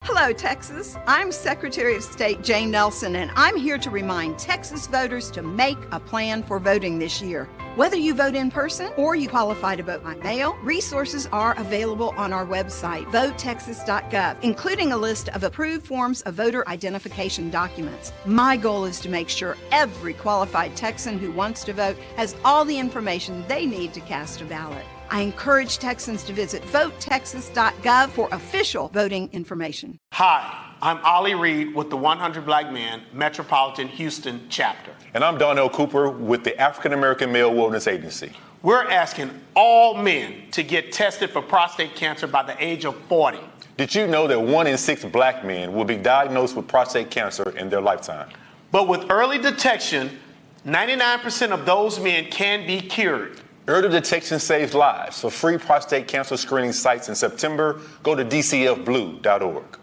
Speaker 5: Hello, Texas. I'm Secretary of State Jane Nelson, and I'm here to remind Texas voters to make a plan for voting this year. Whether you vote in person or you qualify to vote by mail, resources are available on our website, votetexas.gov, including a list of approved forms of voter identification documents. My goal is to make sure every qualified Texan who wants to vote has all the information they need to cast a ballot. I encourage Texans to visit votetexas.gov for official voting information.
Speaker 6: Hi, I'm Ollie Reed with the 100 Black Men Metropolitan Houston chapter.
Speaker 7: And I'm Darnell Cooper with the African American Male Wellness Agency.
Speaker 6: We're asking all men to get tested for prostate cancer by the age of 40.
Speaker 7: Did you know that 1 in 6 black men will be diagnosed with prostate cancer in their lifetime?
Speaker 6: But with early detection, 99% of those men can be cured.
Speaker 7: Early detection saves lives. For free prostate cancer screening sites in September, go to dcfblue.org.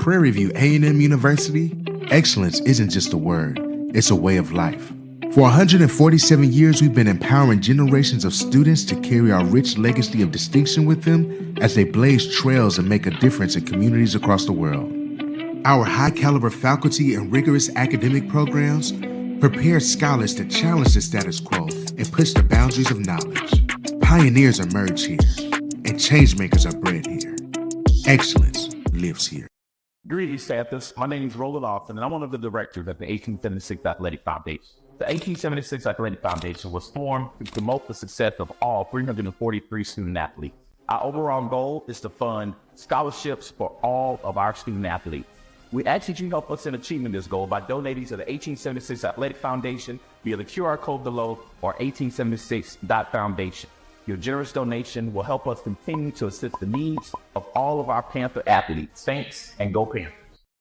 Speaker 1: Prairie View A&M University, excellence isn't just a word, it's a way of life. For 147 years, we've been empowering generations of students to carry our rich legacy of distinction with them as they blaze trails and make a difference in communities across the world. Our high-caliber faculty and rigorous academic programs prepare scholars to challenge the status quo and push the boundaries of knowledge. Pioneers emerge here, and changemakers are bred here. Excellence lives here.
Speaker 4: Greetings, Panthers. My name is Roland Austin, and I'm one of the directors at the 1876 Athletic Foundation. The 1876 Athletic Foundation was formed to promote the success of all 343 student athletes. Our overall goal is to fund scholarships for all of our student athletes. We ask that you help us in achieving this goal by donating to the 1876 Athletic Foundation via the QR code below or 1876.foundation. Your generous donation will help us continue to assist the needs of all of our Panther athletes. Thanks, and go Panthers.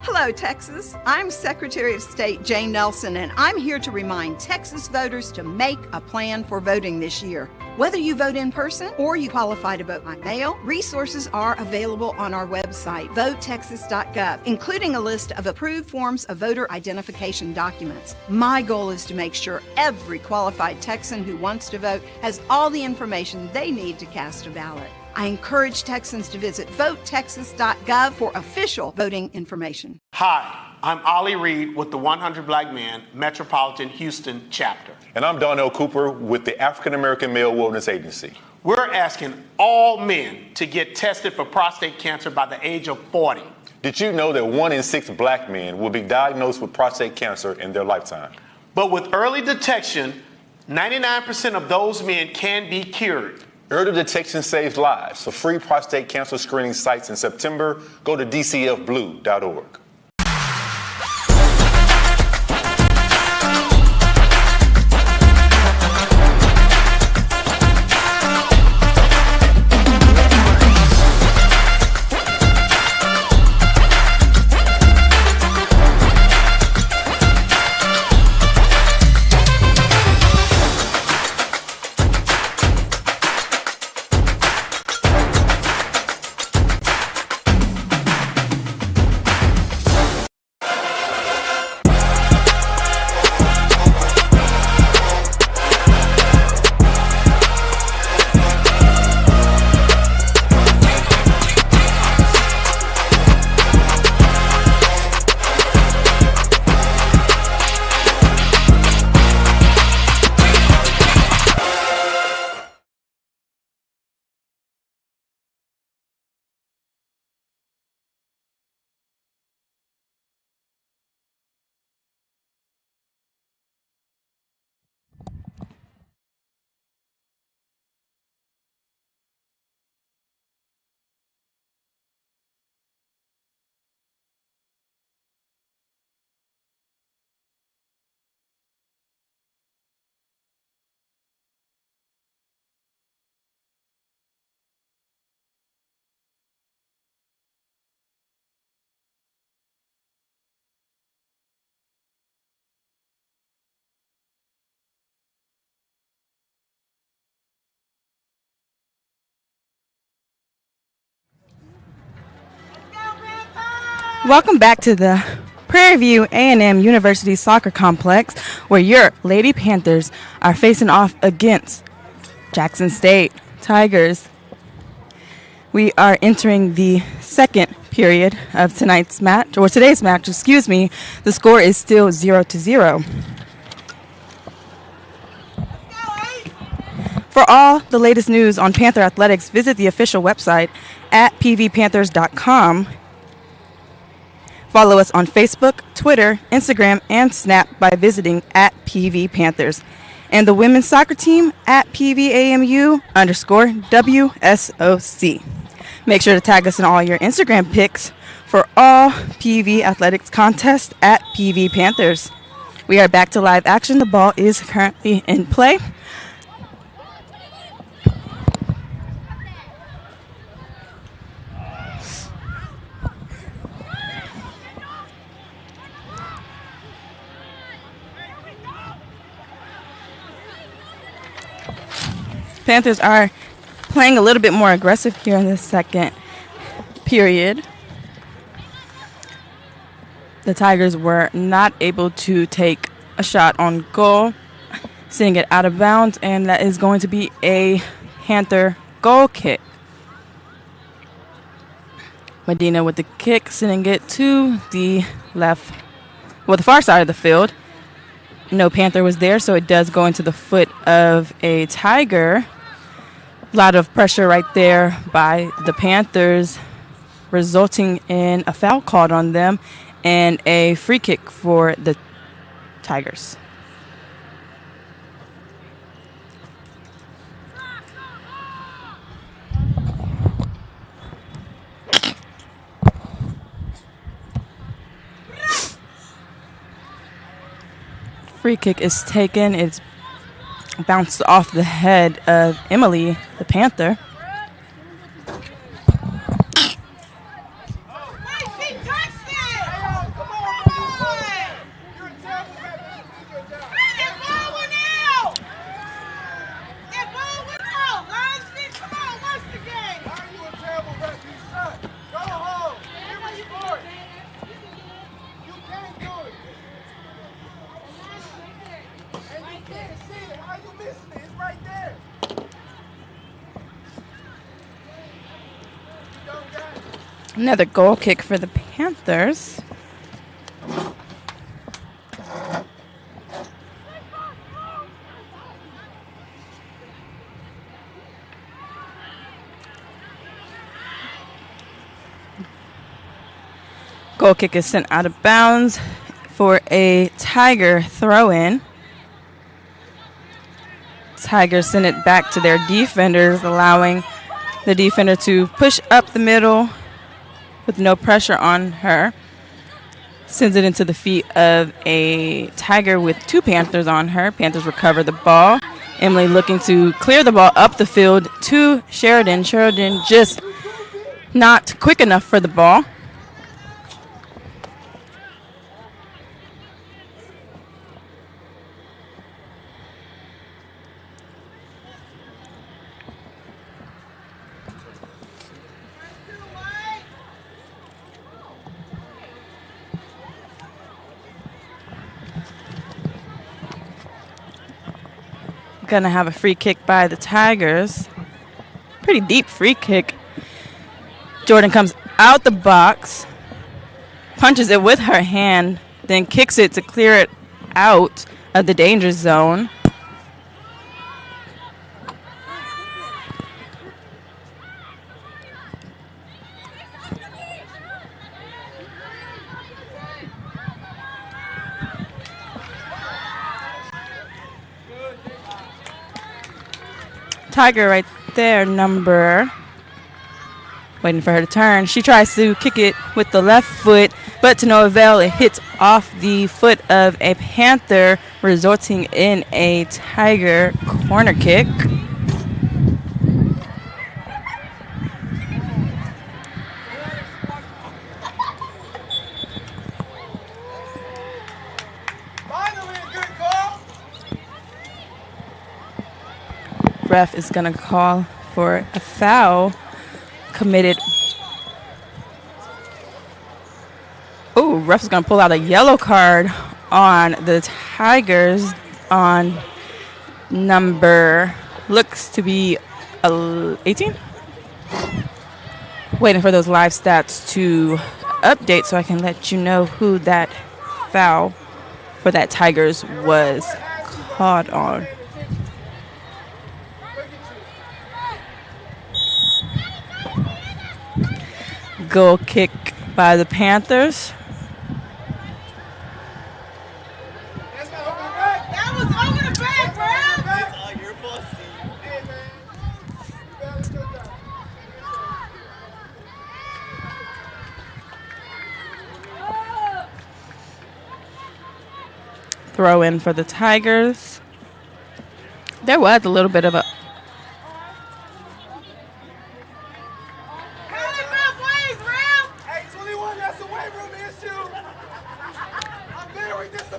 Speaker 5: Hello, Texas. I'm Secretary of State Jane Nelson, and I'm here to remind Texas voters to make a plan for voting this year. Whether you vote in person or you qualify to vote by mail, resources are available on our website, votetexas.gov, including a list of approved forms of voter identification documents. My goal is to make sure every qualified Texan who wants to vote has all the information they need to cast a ballot. I encourage Texans to visit votetexas.gov for official voting information.
Speaker 6: Hi, I'm Ollie Reed with the 100 Black Men Metropolitan Houston chapter.
Speaker 7: And I'm Darnell Cooper with the African American Male Wellness Agency.
Speaker 6: We're asking all men to get tested for prostate cancer by the age of 40.
Speaker 7: Did you know that 1 in 6 black men will be diagnosed with prostate cancer in their lifetime?
Speaker 6: But with early detection, 99% of those men can be cured.
Speaker 7: Early detection saves lives. For free prostate cancer screening sites in September, go to dcfblue.org.
Speaker 3: Welcome back to the Prairie View A&M University Soccer Complex, where your Lady Panthers are facing off against Jackson State Tigers. We are entering the second period of today's match. The score is still 0-0. For all the latest news on Panther athletics, visit the official website at pvpanthers.com. Follow us on Facebook, Twitter, Instagram, and Snap by visiting at PV Panthers. And the women's soccer team at PVAMU_WSOC. Make sure to tag us in all your Instagram pics for all PV athletics contests at PV Panthers. We are back to live action. The ball is currently in play. Panthers are playing a little bit more aggressive here in the second period. The Tigers were not able to take a shot on goal, sending it out of bounds, and that is going to be a Panther goal kick. Medina with the kick, sending it to the the far side of the field. No Panther was there, so it does go into the foot of a Tiger. A lot of pressure right there by the Panthers, resulting in a foul called on them and a free kick for the Tigers. Free kick is taken. It's bounced off the head of Emily, the Panther. Another goal kick for the Panthers. Goal kick is sent out of bounds for a Tiger throw-in. Tigers send it back to their defenders, allowing the defender to push up the middle with no pressure on her. Sends it into the feet of a Tiger with two Panthers on her. Panthers recover the ball. Emily looking to clear the ball up the field to Sheridan. Sheridan just not quick enough for the ball. Gonna have a free kick by the Tigers. Pretty deep free kick. Jordan comes out the box, punches it with her hand, then kicks it to clear it out of the danger zone. Tiger right there, number, waiting for her to turn. She tries to kick it with the left foot, but to no avail. It hits off the foot of a Panther, resulting in a Tiger corner kick. Ref is going to call for a foul committed. Oh, ref is going to pull out a yellow card on the Tigers on number, looks to be 18. Waiting for those live stats to update so I can let you know who that foul for that Tigers was called on. Goal kick by the Panthers.
Speaker 8: That was over the back, bro.
Speaker 3: Throw in for the Tigers. There was a little bit of a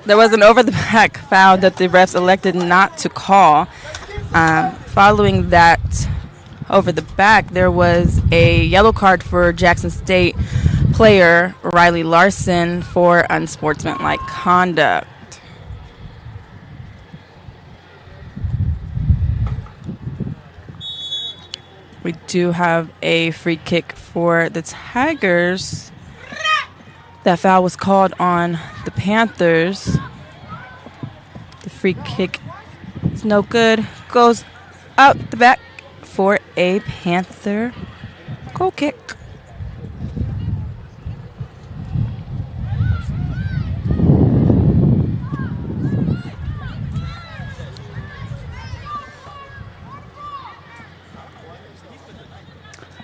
Speaker 3: There was an over-the-back foul that the refs elected not to call. Following that over the back, there was a yellow card for Jackson State player Riley Larson for unsportsmanlike conduct. We do have a free kick for the Tigers. That foul was called on the Panthers. The free kick is no good. Goes out the back for a Panther goal kick.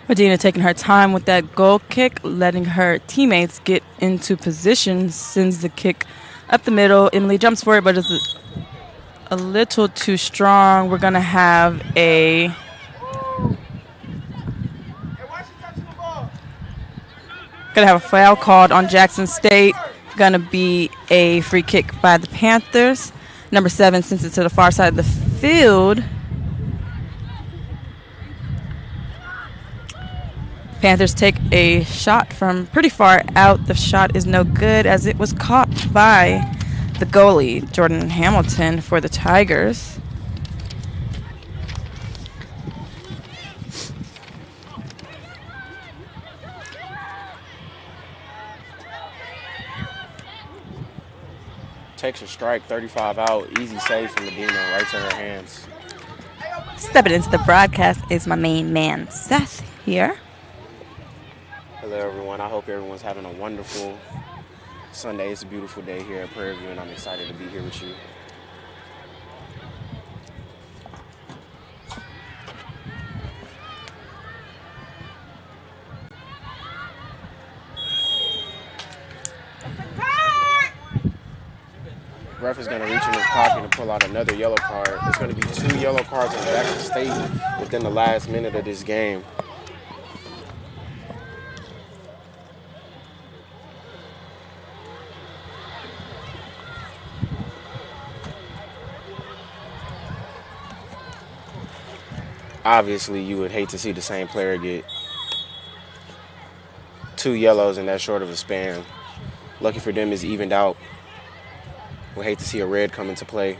Speaker 3: Medina taking her time with that goal kick, letting her teammates get into position, sends the kick up the middle. Emily jumps for it, but it's a little too strong. We're going to have a foul called on Jackson State. Going to be a free kick by the Panthers. Number 7 sends it to the far side of the field. Panthers take a shot from pretty far out. The shot is no good as it was caught by the goalie, Jordan Hamilton, for the Tigers.
Speaker 9: Takes a strike, 35 out, easy save from Medina, right to her hands.
Speaker 3: Stepping into the broadcast is my main man, Seth, here.
Speaker 9: Hello, everyone. I hope everyone's having a wonderful Sunday. It's a beautiful day here at Prairie View, and I'm excited to be here with you. Ref is going to reach in his pocket and pull out another yellow card. There's going to be 2 yellow cards on Jackson State within the last minute of this game. Obviously, you would hate to see the same player get 2 yellows in that short of a span. Lucky for them, it's evened out. We'd hate to see a red come into play.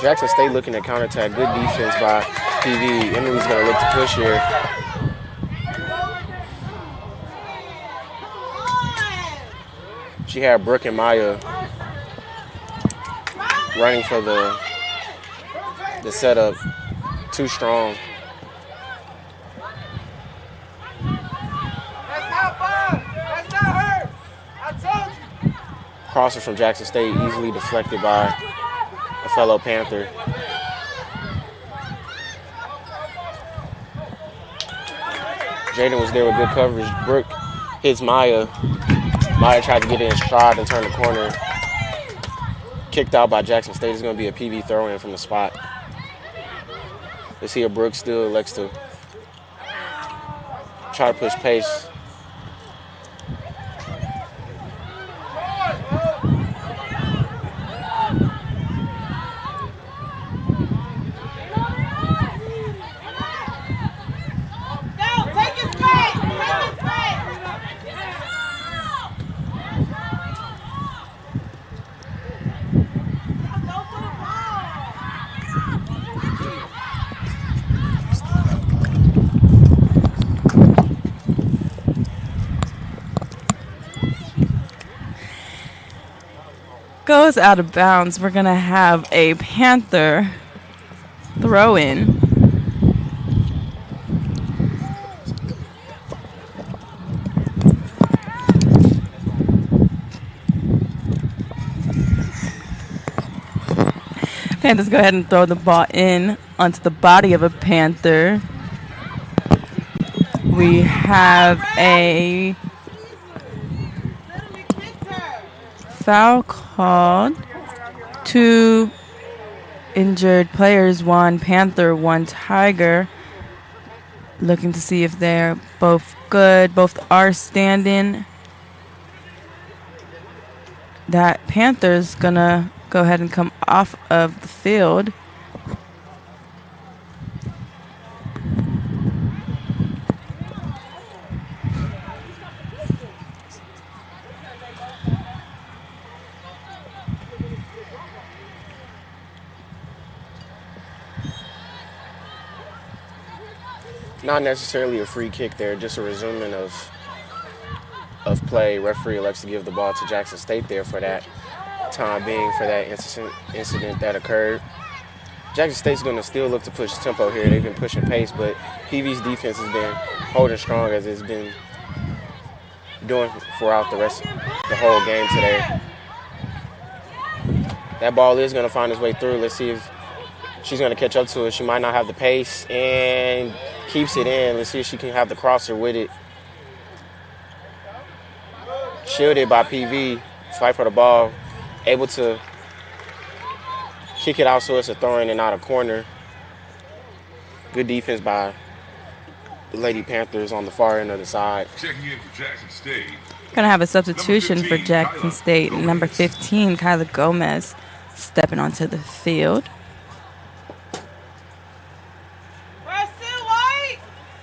Speaker 9: Jackson State looking at counterattack. Good defense by PV. Emily's going to look to push here. She had Brooke and Maya running for the setup. Too strong.
Speaker 8: That's not fun. That's not her. I told you.
Speaker 9: Crosser from Jackson State easily deflected by a fellow Panther. Jaden was there with good coverage. Brooke hits Maya. Maya tried to get in stride and turn the corner. Kicked out by Jackson State. It's going to be a PV throw-in from the spot. Let's see if Brooke still elects to try to push pace.
Speaker 3: Goes out of bounds. We're going to have a Panther throw in. Panthers go ahead and throw the ball in onto the body of a Panther. We have a foul called to injured players, one Panther, one Tiger. Looking to see if they're both good. Both are standing. That Panther's gonna go ahead and come off of the field.
Speaker 9: Not necessarily a free kick there, just a resuming of play. Referee elects to give the ball to Jackson State there for that time being, for that incident that occurred. Jackson State's going to still look to push tempo here. They've been pushing pace, but PV's defense has been holding strong as it's been doing throughout the whole game today. That ball is going to find its way through. Let's see if she's going to catch up to it. She might not have the pace and keeps it in. Let's see if she can have the crosser with it. Shielded by PV, fight for the ball, able to kick it out so it's a throw-in and not a corner. Good defense by the Lady Panthers on the far end of the side.
Speaker 2: Checking in for Jackson State.
Speaker 3: Gonna have a substitution for Jackson State. Number 15, Kyla Gomez, stepping onto the field.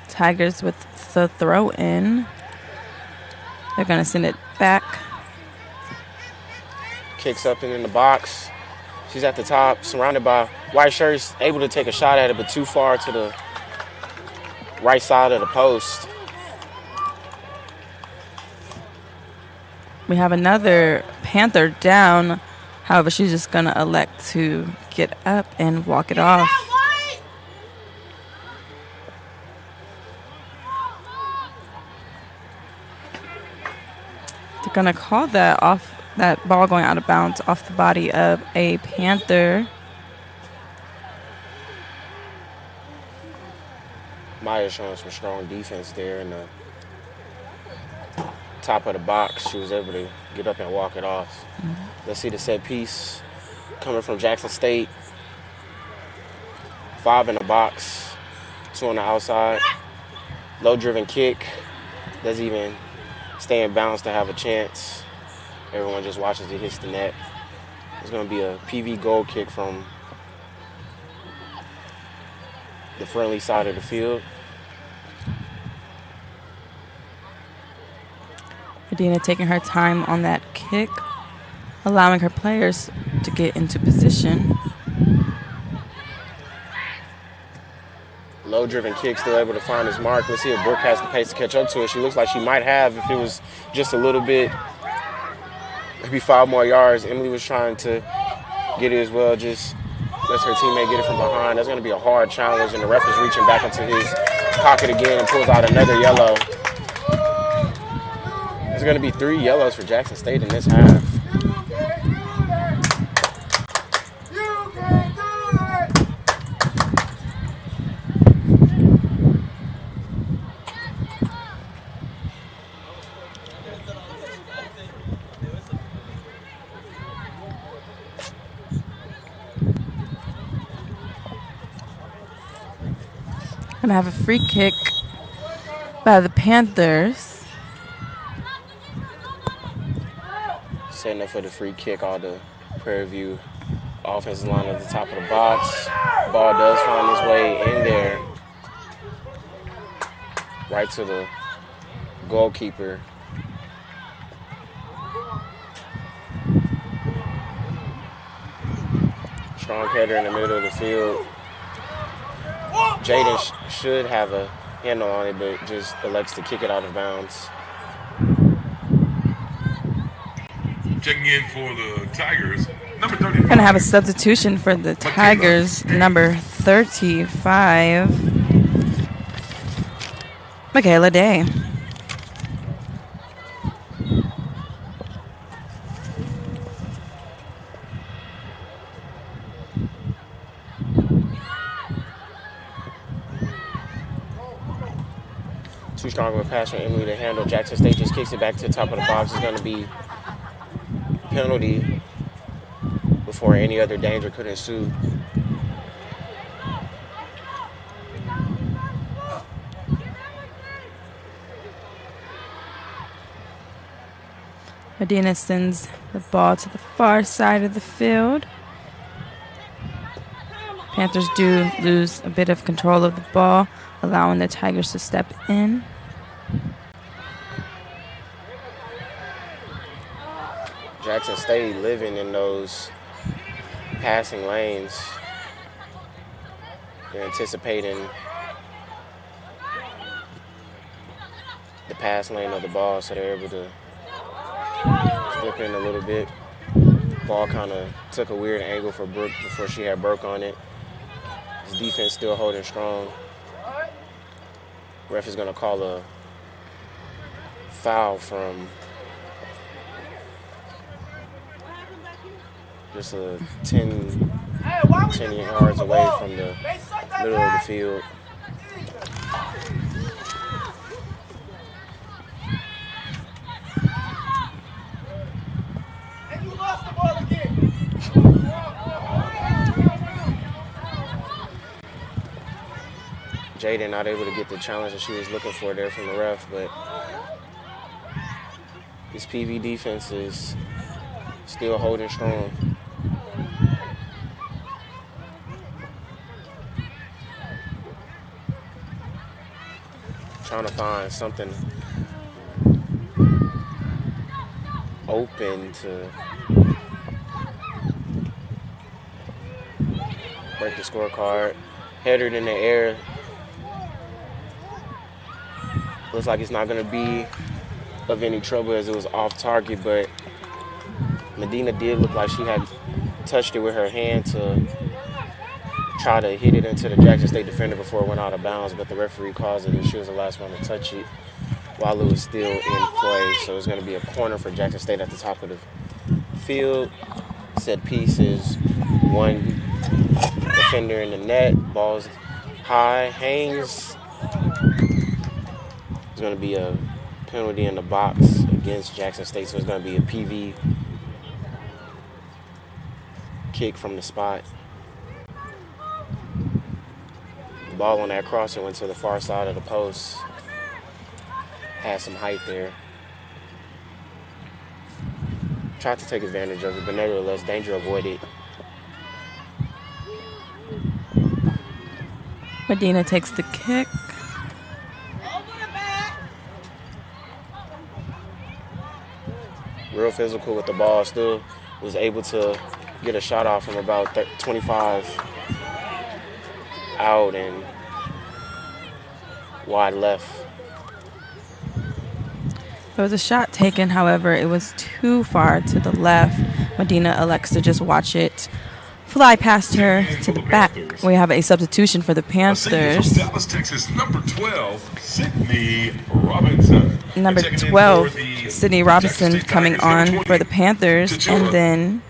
Speaker 3: Tigers with the throw in. They're going to send it back.
Speaker 9: Kicks up and in the box. She's at the top, surrounded by white shirts, able to take a shot at it, but too far to the right side of the post.
Speaker 3: We have another Panther down. However, she's just going to elect to get up and walk it off. Gonna call that off, that ball going out of bounds off the body of a Panther.
Speaker 9: Maya showing some strong defense there in the top of the box. She was able to get up and walk it off. Let's see the set piece coming from Jackson State. 5 in the box, 2 on the outside. Low driven kick. Doesn't even stay in bounds to have a chance. Everyone just watches it hit the net. It's going to be a PV goal kick from the friendly side of the field.
Speaker 3: Adina taking her time on that kick, allowing her players to get into position.
Speaker 9: Low-driven kick, still able to find his mark. Let's see if Brooke has the pace to catch up to it. She looks like she might have if it was just a little bit, maybe 5 more yards. Emily was trying to get it as well, just lets her teammate get it from behind. That's going to be a hard challenge, and the ref is reaching back into his pocket again and pulls out another yellow. There's going to be 3 yellows for Jackson State in this half.
Speaker 3: Gonna have a free kick by the Panthers.
Speaker 9: Setting up for the free kick, all the Prairie View offensive line at the top of the box. Ball does find its way in there. Right to the goalkeeper. Strong header in the middle of the field. Jaden should have a handle on it, but just elects to kick it out of bounds.
Speaker 2: Checking in for the Tigers, number 35.
Speaker 3: We're gonna have a substitution for the Tigers, number 35, Michaela Day.
Speaker 9: Too strong of a pass from Emily to handle. Jackson State just kicks it back to the top of the box. It's going to be a penalty before any other danger could ensue.
Speaker 3: Medina sends the ball to the far side of the field. Panthers do lose a bit of control of the ball, allowing the Tigers to step in.
Speaker 9: Jackson State living in those passing lanes. They're anticipating the pass lane of the ball, so they're able to slip in a little bit. Ball kind of took a weird angle for Brooke before she had Burke on it. His defense still holding strong. Ref is going to call a foul from just a 10 yards away from the middle of the field.
Speaker 8: And you lost the ball again.
Speaker 9: Jaden not able to get the challenge that she was looking for there from the ref, but this PV defense is still holding strong. Trying to find something open to break the scorecard. Headed in the air. Looks like it's not going to be of any trouble as it was off target, but Medina did look like she had touched it with her hand to try to hit it into the Jackson State defender before it went out of bounds, but the referee calls it, and she was the last one to touch it while it was still in play. So it's going to be a corner for Jackson State at the top of the field. Set piece is one defender in the net. Ball's high, hangs. There's going to be a penalty in the box against Jackson State, so it's going to be a PV kick from the spot. The ball on that crosser went to the far side of the post. Had some height there. Tried to take advantage of it, but nevertheless, danger avoided.
Speaker 3: Medina takes the kick.
Speaker 9: Real physical with the ball, still was able to get a shot off from about 25 out and wide left.
Speaker 3: There was a shot taken, however, it was too far to the left. Medina elects to just watch it fly past her to the back. We have a substitution for the Panthers.
Speaker 2: Dallas, Texas, number 12, Sydney Robinson.
Speaker 3: Number 12, Sydney Robinson coming on for the Panthers. And then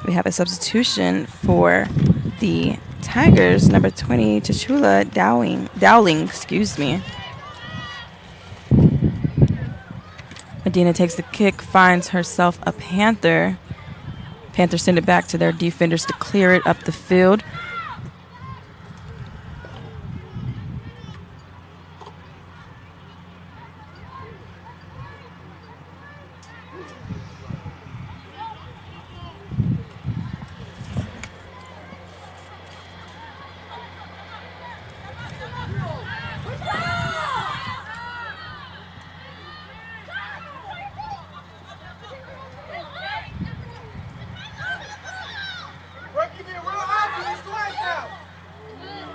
Speaker 3: we have a substitution for the Tigers. Number 20, Tachula Dowling, excuse me. Medina takes the kick, finds herself a Panther. Panthers send it back to their defenders to clear it up the field.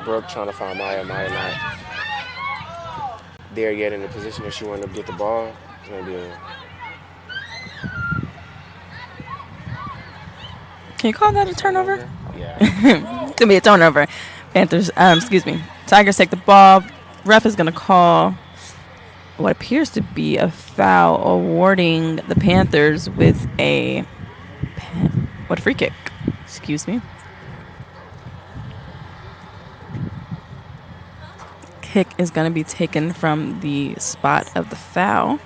Speaker 9: Brooke trying to find Maya. Maya not there yet in the position that she wanted to get the ball. It's going to be a...
Speaker 3: Can you call that a turnover?
Speaker 9: Yeah.
Speaker 3: It's going to be a turnover. Panthers, Tigers take the ball. Ref is going to call what appears to be a foul, awarding the Panthers with a free kick. Excuse me. Kick is going to be taken from the spot of the foul.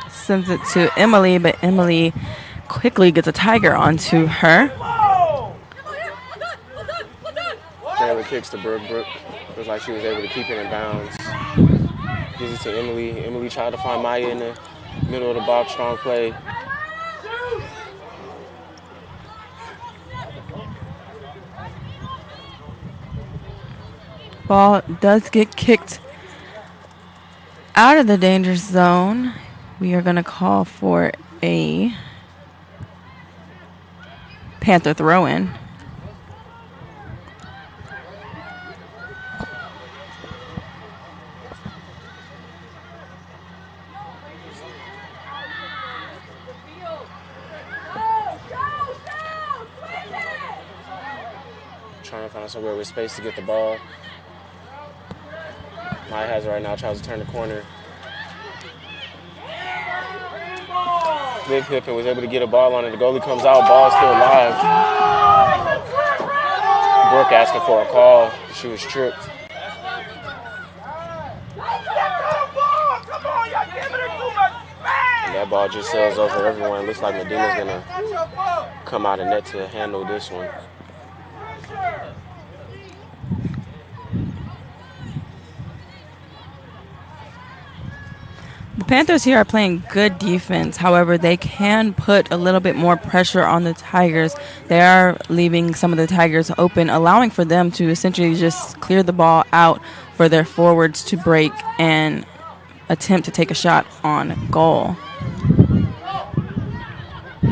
Speaker 3: Sends it to Emily, but Emily quickly gets a Tiger onto her.
Speaker 9: kicks to Brooke. Brooke looks like she was able to keep it in bounds. Gives it to Emily. Emily tried to find Maya in the middle of the box. Strong play.
Speaker 3: Ball does get kicked out of the danger zone. We are going to call for a Panther throw-in.
Speaker 9: Trying to find somewhere with space to get the ball. Maya has it right now, tries to turn the corner. Flip hip and was able to get a ball on it. The goalie comes out, ball still alive. Brooke asking for a call. She was tripped. And that ball just sails over everyone. Looks like Medina's gonna come out of net to handle this one.
Speaker 3: The Panthers here are playing good defense. However, they can put a little bit more pressure on the Tigers. They are leaving some of the Tigers open, allowing for them to essentially just clear the ball out for their forwards to break and attempt to take a shot on goal.
Speaker 9: A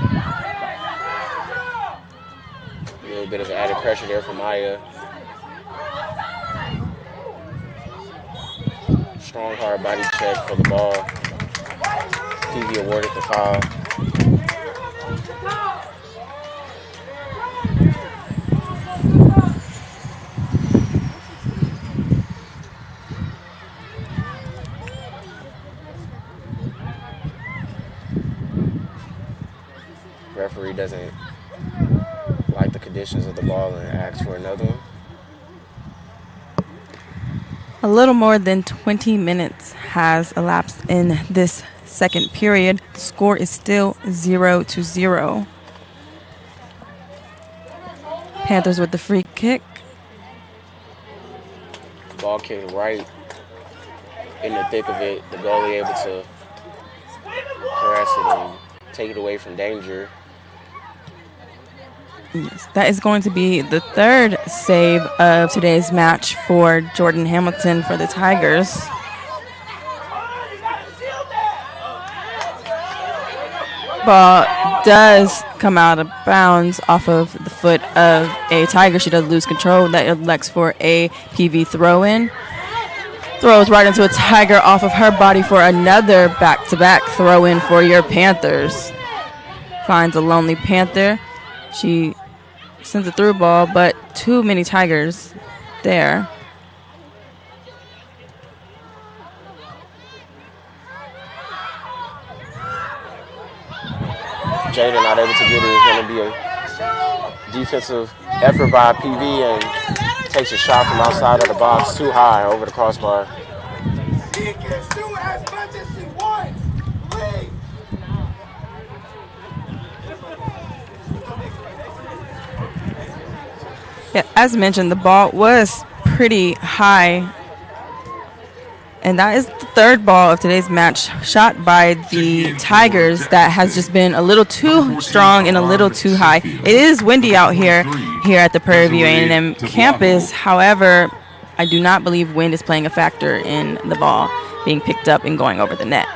Speaker 9: little bit of added pressure there for Maya. Strong hard body check for the ball. PV awarded the foul. Referee doesn't like the conditions of the ball and asks for another one.
Speaker 3: A little more than 20 minutes has elapsed in this second period. The score is still 0-0. Panthers with the free kick.
Speaker 9: Ball kicked right in the thick of it. The goalie able to press it and take it away from danger.
Speaker 3: Yes, that is going to be the third save of today's match for Jordan Hamilton for the Tigers. Ball does come out of bounds off of the foot of a Tiger. She does lose control. That elects for a PV throw-in. Throws right into a Tiger off of her body for another back-to-back throw-in for your Panthers. Finds a lonely Panther. She sends a through ball, but too many Tigers there.
Speaker 9: Jada not able to get it. It's going to be a defensive effort by PV and takes a shot from outside of the box too high over the crossbar.
Speaker 8: He can shoot as much as he wants. Please.
Speaker 3: Yeah, as mentioned, the ball was pretty high. And that is the third ball of today's match shot by the Tigers that has just been a little too strong and a little too high. It is windy out here at the Prairie View A&M campus. However, I do not believe wind is playing a factor in the ball being picked up and going over the net.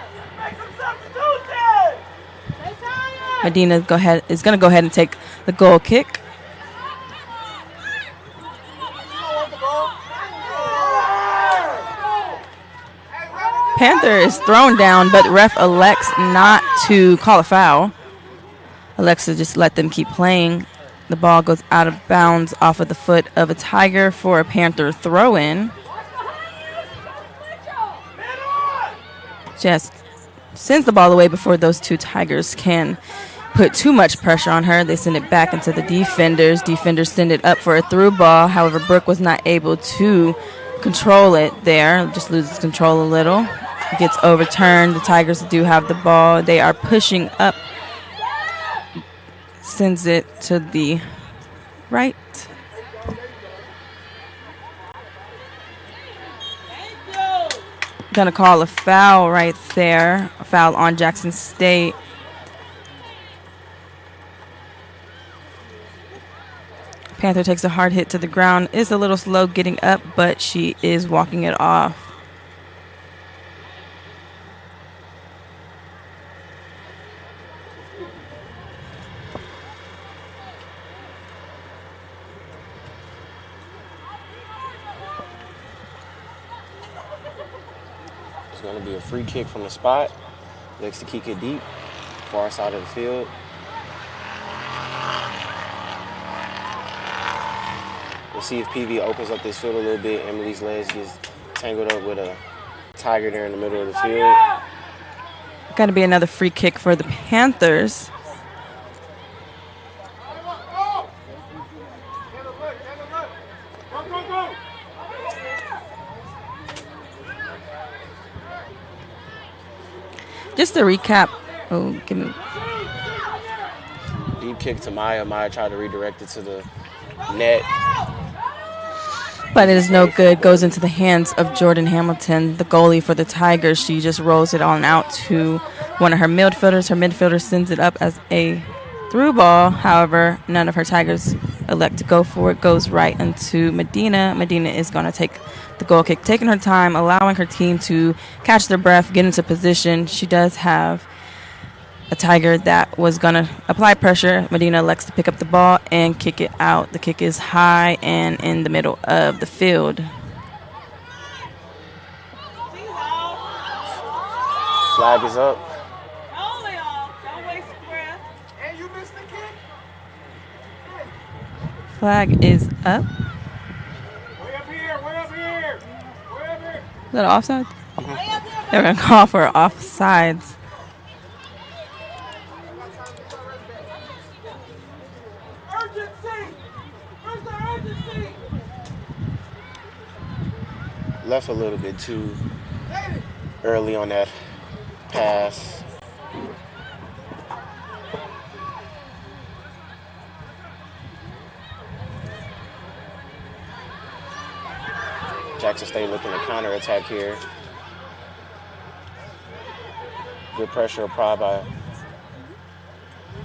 Speaker 3: Medina is going to go ahead and take the goal kick. Panther is thrown down, but ref elects not to call a foul. Elects to just let them keep playing. The ball goes out of bounds off of the foot of a Tiger for a Panther throw-in. Just sends the ball away before those two Tigers can put too much pressure on her. They send it back into the defenders. Defenders send it up for a through ball. However, Brooke was not able to control it there. Just loses control a little. Gets overturned. The Tigers do have the ball. They are pushing up. Sends it to the right. Gonna call a foul right there. A foul on Jackson State. Panther takes a hard hit to the ground. Is a little slow getting up, but she is walking it off.
Speaker 9: It's going to be a free kick from the spot. Looks to kick it deep, far side of the field. We'll see if PV opens up this field a little bit. Emily's legs gets tangled up with a Tiger there in the middle of the field.
Speaker 3: Got to be another free kick for the Panthers. Just to recap, give me.
Speaker 9: Deep kick to Maya. Maya tried to redirect it to the net.
Speaker 3: But it is no good. Goes into the hands of Jordan Hamilton, the goalie for the Tigers. She just rolls it on out to one of her midfielders. Her midfielder sends it up as a through ball. However, none of her Tigers elect to go for it. Goes right into Medina. Medina is going to take the goal kick, taking her time, allowing her team to catch their breath, get into position. She does have a Tiger that was going to apply pressure. Medina elects to pick up the ball and kick it out. The kick is high and in the middle of the field.
Speaker 9: Flag is up.
Speaker 3: Flag is up. Is that offside? They're going to call for offsides.
Speaker 9: Left a little bit too early on that pass. Jackson State looking to counterattack here. Good pressure applied by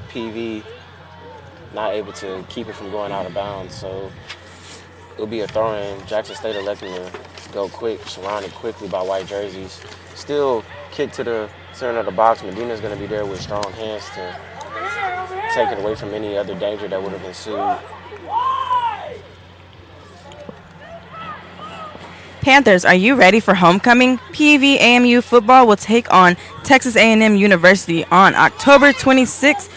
Speaker 9: PV. Not able to keep it from going out of bounds, so it'll be a throw-in. Jackson State electing to go quick, surrounded quickly by white jerseys. Still kick to the center of the box. Medina's going to be there with strong hands to take it away from any other danger that would have ensued.
Speaker 3: Panthers, are you ready for homecoming? PVAMU football will take on Texas A&M University on October 26th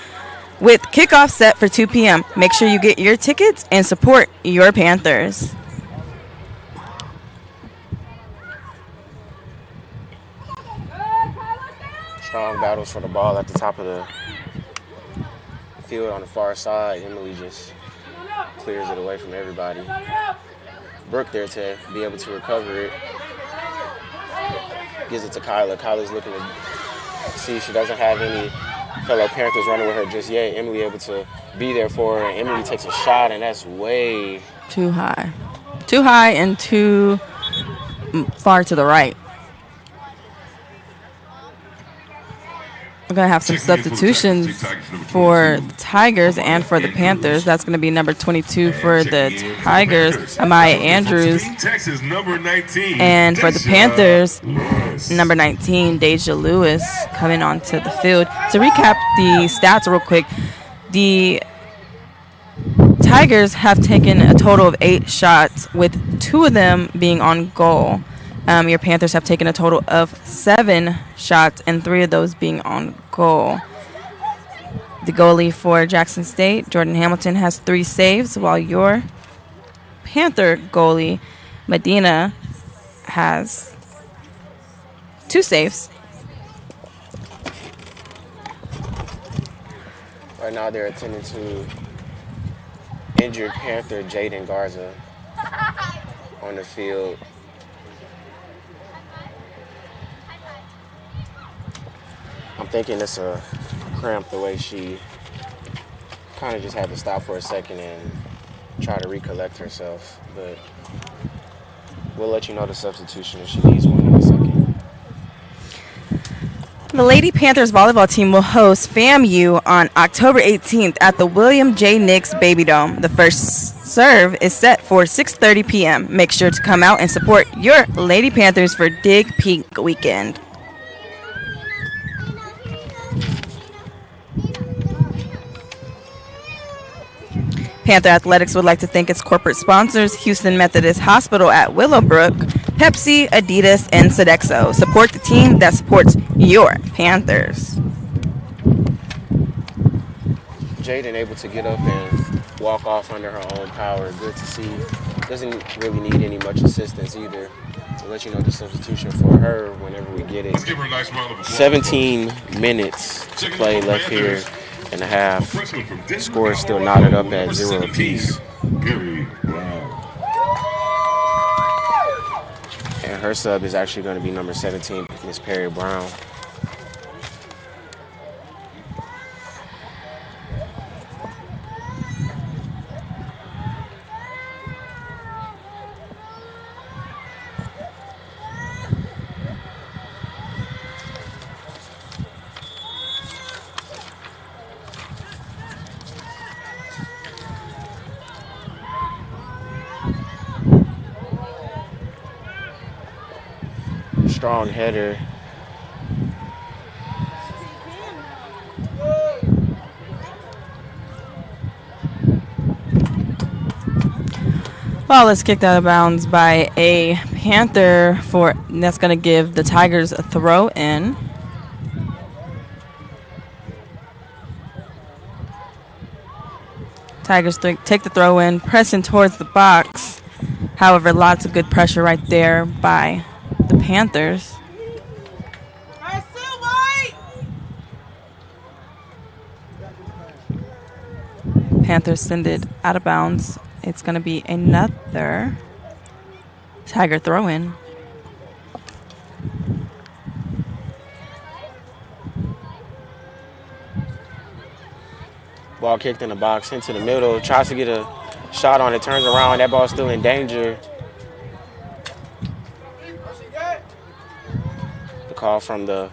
Speaker 3: with kickoff set for 2 p.m. Make sure you get your tickets and support your Panthers.
Speaker 9: Strong battles for the ball at the top of the field on the far side. Emily just clears it away from everybody. Brooke there to be able to recover it. Gives it to Kyla. Kyla's looking to see if she doesn't have any fellow Panthers running with her just yet. Emily able to be there for her. And Emily takes a shot, and that's way
Speaker 3: too high. Too high and too far to the right. We're going to have some substitutions for the Tigers and for the Panthers. That's going to be number 22 for the Tigers, Amaya Andrews. And for the Panthers, number 19, Deja Lewis, coming onto the field. To recap the stats real quick, the Tigers have taken a total of 8 shots, with 2 of them being on goal. Your Panthers have taken a total of 7 shots, and 3 of those being on goal. The goalie for Jackson State, Jordan Hamilton, has 3 saves, while your Panther goalie, Medina, has 2 saves.
Speaker 9: Right now they're attending to injured Panther Jaden Garza on the field. I'm thinking it's a cramp the way she kind of just had to stop for a second and try to recollect herself. But we'll let you know the substitution if she needs one in a second.
Speaker 3: The Lady Panthers volleyball team will host FAMU on October 18th at the William J. Nix Baby Dome. The first serve is set for 6:30 p.m. Make sure to come out and support your Lady Panthers for Dig Pink Weekend. Panther Athletics would like to thank its corporate sponsors, Houston Methodist Hospital at Willowbrook, Pepsi, Adidas, and Sodexo. Support the team that supports your Panthers.
Speaker 9: Jaden able to get up and walk off under her own power. Good to see. Doesn't really need any much assistance either. We'll let you know the substitution for her whenever we get it.
Speaker 2: Let's give her a nice round of applause.
Speaker 9: 17 minutes to play left here in the half. Score is still knotted up at 0 apiece. And her sub is actually going to be number 17, Miss Perry Brown. Strong header.
Speaker 3: Ball is kicked out of bounds by a Panther that's going to give the Tigers a throw in. Tigers take the throw in, pressing towards the box. However, lots of good pressure right there by the Panthers. Panthers send it out of bounds. It's going to be another Tiger throw-in.
Speaker 9: Ball kicked in the box into the middle. Tries to get a shot on it. Turns around. That ball's still in danger. The call from the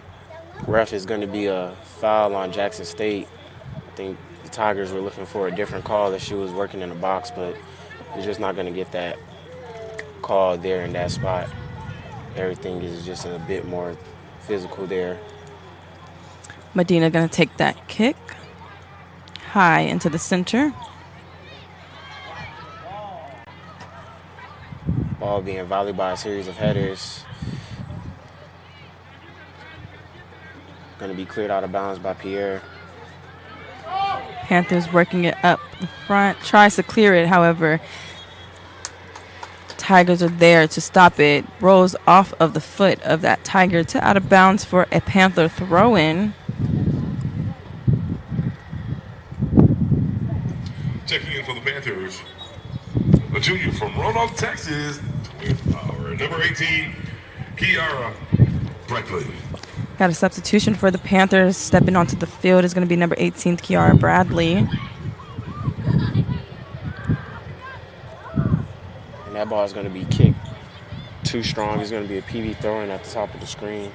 Speaker 9: ref is going to be a foul on Jackson State. I think the Tigers were looking for a different call that she was working in the box, but you're just not going to get that call there in that spot. Everything is just a bit more physical there.
Speaker 3: Medina going to take that kick high into the center.
Speaker 9: Ball being volleyed by a series of headers. Going to be cleared out of bounds by Pierre.
Speaker 3: Panthers working it up the front. Tries to clear it, however. Tigers are there to stop it. Rolls off of the foot of that Tiger to out of bounds for a Panther throw-in.
Speaker 2: Checking in for the Panthers, a junior from Roanoke, Texas, with our number 18, Kiara Breckley.
Speaker 3: Got a substitution for the Panthers. Stepping onto the field is going to be number 18, Kiara Bradley.
Speaker 9: And that ball is going to be kicked too strong. It's going to be a PV throw-in at the top of the screen.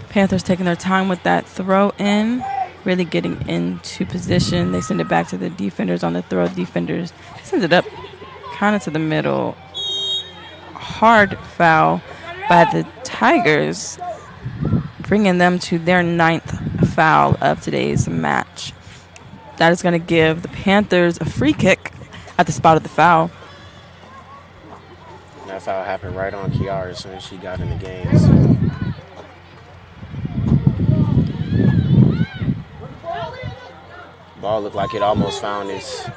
Speaker 3: Panthers taking their time with that throw in, really getting into position. They send it back to the defenders on the throw. Defenders send it up kind of to the middle. Hard foul by the Tigers, bringing them to their 9th foul of today's match. That is going to give the Panthers a free kick at the spot of the foul.
Speaker 9: That foul happened right on Kiara as soon as she got in the game. So. Ball looked like it almost found its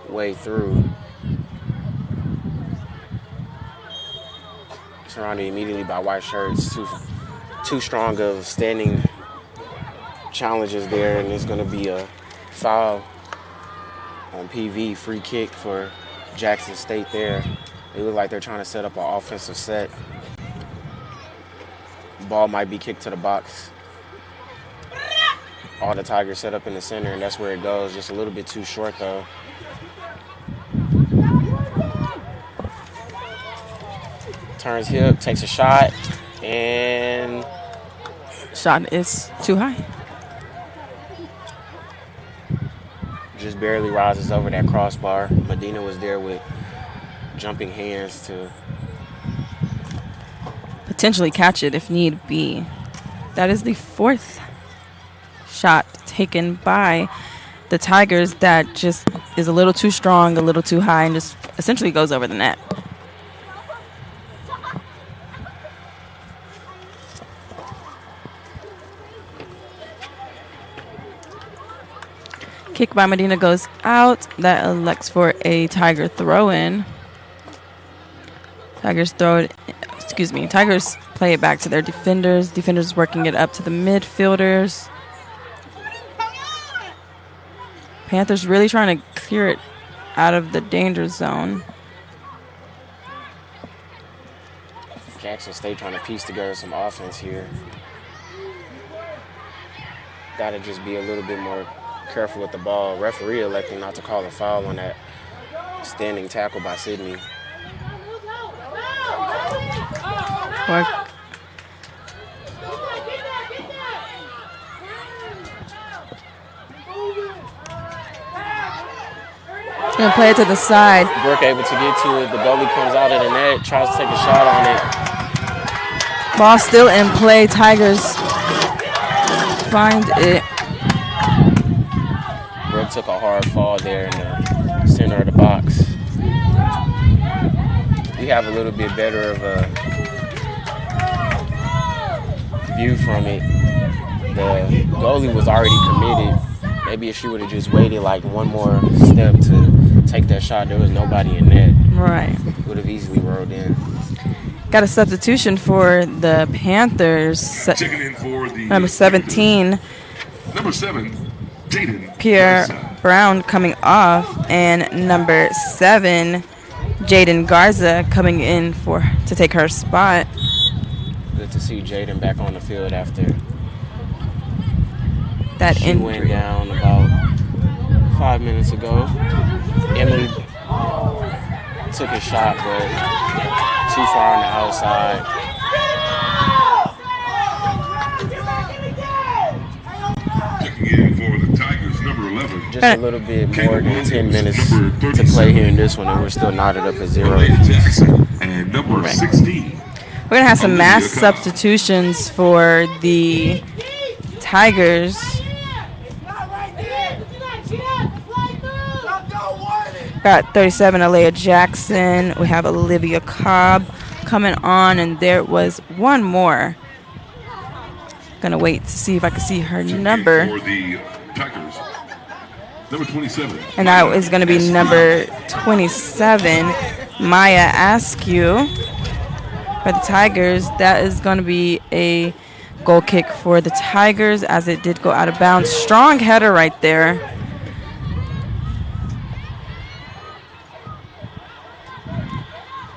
Speaker 9: way through. Surrounded immediately by white shirts. Too strong of standing challenges there, and it's going to be a foul on PV. Free kick for Jackson State there. They look like they're trying to set up an offensive set. Ball might be kicked to the box. All the Tigers set up in the center, and that's where it goes. Just a little bit too short, though. Turns hip, takes a shot, and
Speaker 3: Shot is too high.
Speaker 9: just barely rises over that crossbar. Medina was there with jumping hands to
Speaker 3: Potentially catch it if need be. That is the fourth shot taken by the Tigers that just is a little too strong, a little too high, and just essentially goes over the net. Kick by Medina goes out. That elects for a Tiger throw-in. Tigers play it back to their defenders. Defenders working it up to the midfielders. Panthers really trying to clear it out of the danger zone.
Speaker 9: Jackson State trying to piece together some offense here. Got to just be a little bit more careful with the ball. Referee electing not to call a foul on that standing tackle by Sydney.
Speaker 3: Work. Gonna play it to the side.
Speaker 9: Brooke able to get to it. The goalie comes out of the net, tries to take a shot on it.
Speaker 3: Ball still in play. Tigers find it.
Speaker 9: Brooke took a hard fall there in the center of the box. We have a little bit better of a view from it. The goalie was already committed. Maybe if she would have just waited like one more step to take that shot, there was nobody in net.
Speaker 3: Right.
Speaker 9: Would have easily rolled in.
Speaker 3: Got a substitution for the Panthers.
Speaker 2: Checking in for the
Speaker 3: Number 17.
Speaker 2: Number 7, Jaden
Speaker 3: Pierre
Speaker 2: Garza.
Speaker 3: Brown coming off, and number 7, Jaden Garza coming in to take her spot.
Speaker 9: Good to see Jaden back on the field after
Speaker 3: That
Speaker 9: she
Speaker 3: injury.
Speaker 9: went down about 5 minutes ago. Emily took a shot, but too far on the outside.
Speaker 2: Checking in for the Tigers, number 11.
Speaker 9: Just a little bit more than 10 minutes to play here in this one, and we're still knotted up at 0.
Speaker 2: Elaine Jackson and number 16.
Speaker 3: We're going to have some mass substitutions for the Tigers. Got 37, Alea Jackson. We have Olivia Cobb coming on, and there was one more. Gonna wait to see if I can see her number.
Speaker 2: For the Tigers, number 27.
Speaker 3: And that is gonna be number 27, Maya Askew. For the Tigers, that is gonna be a goal kick for the Tigers as it did go out of bounds. Strong header right there.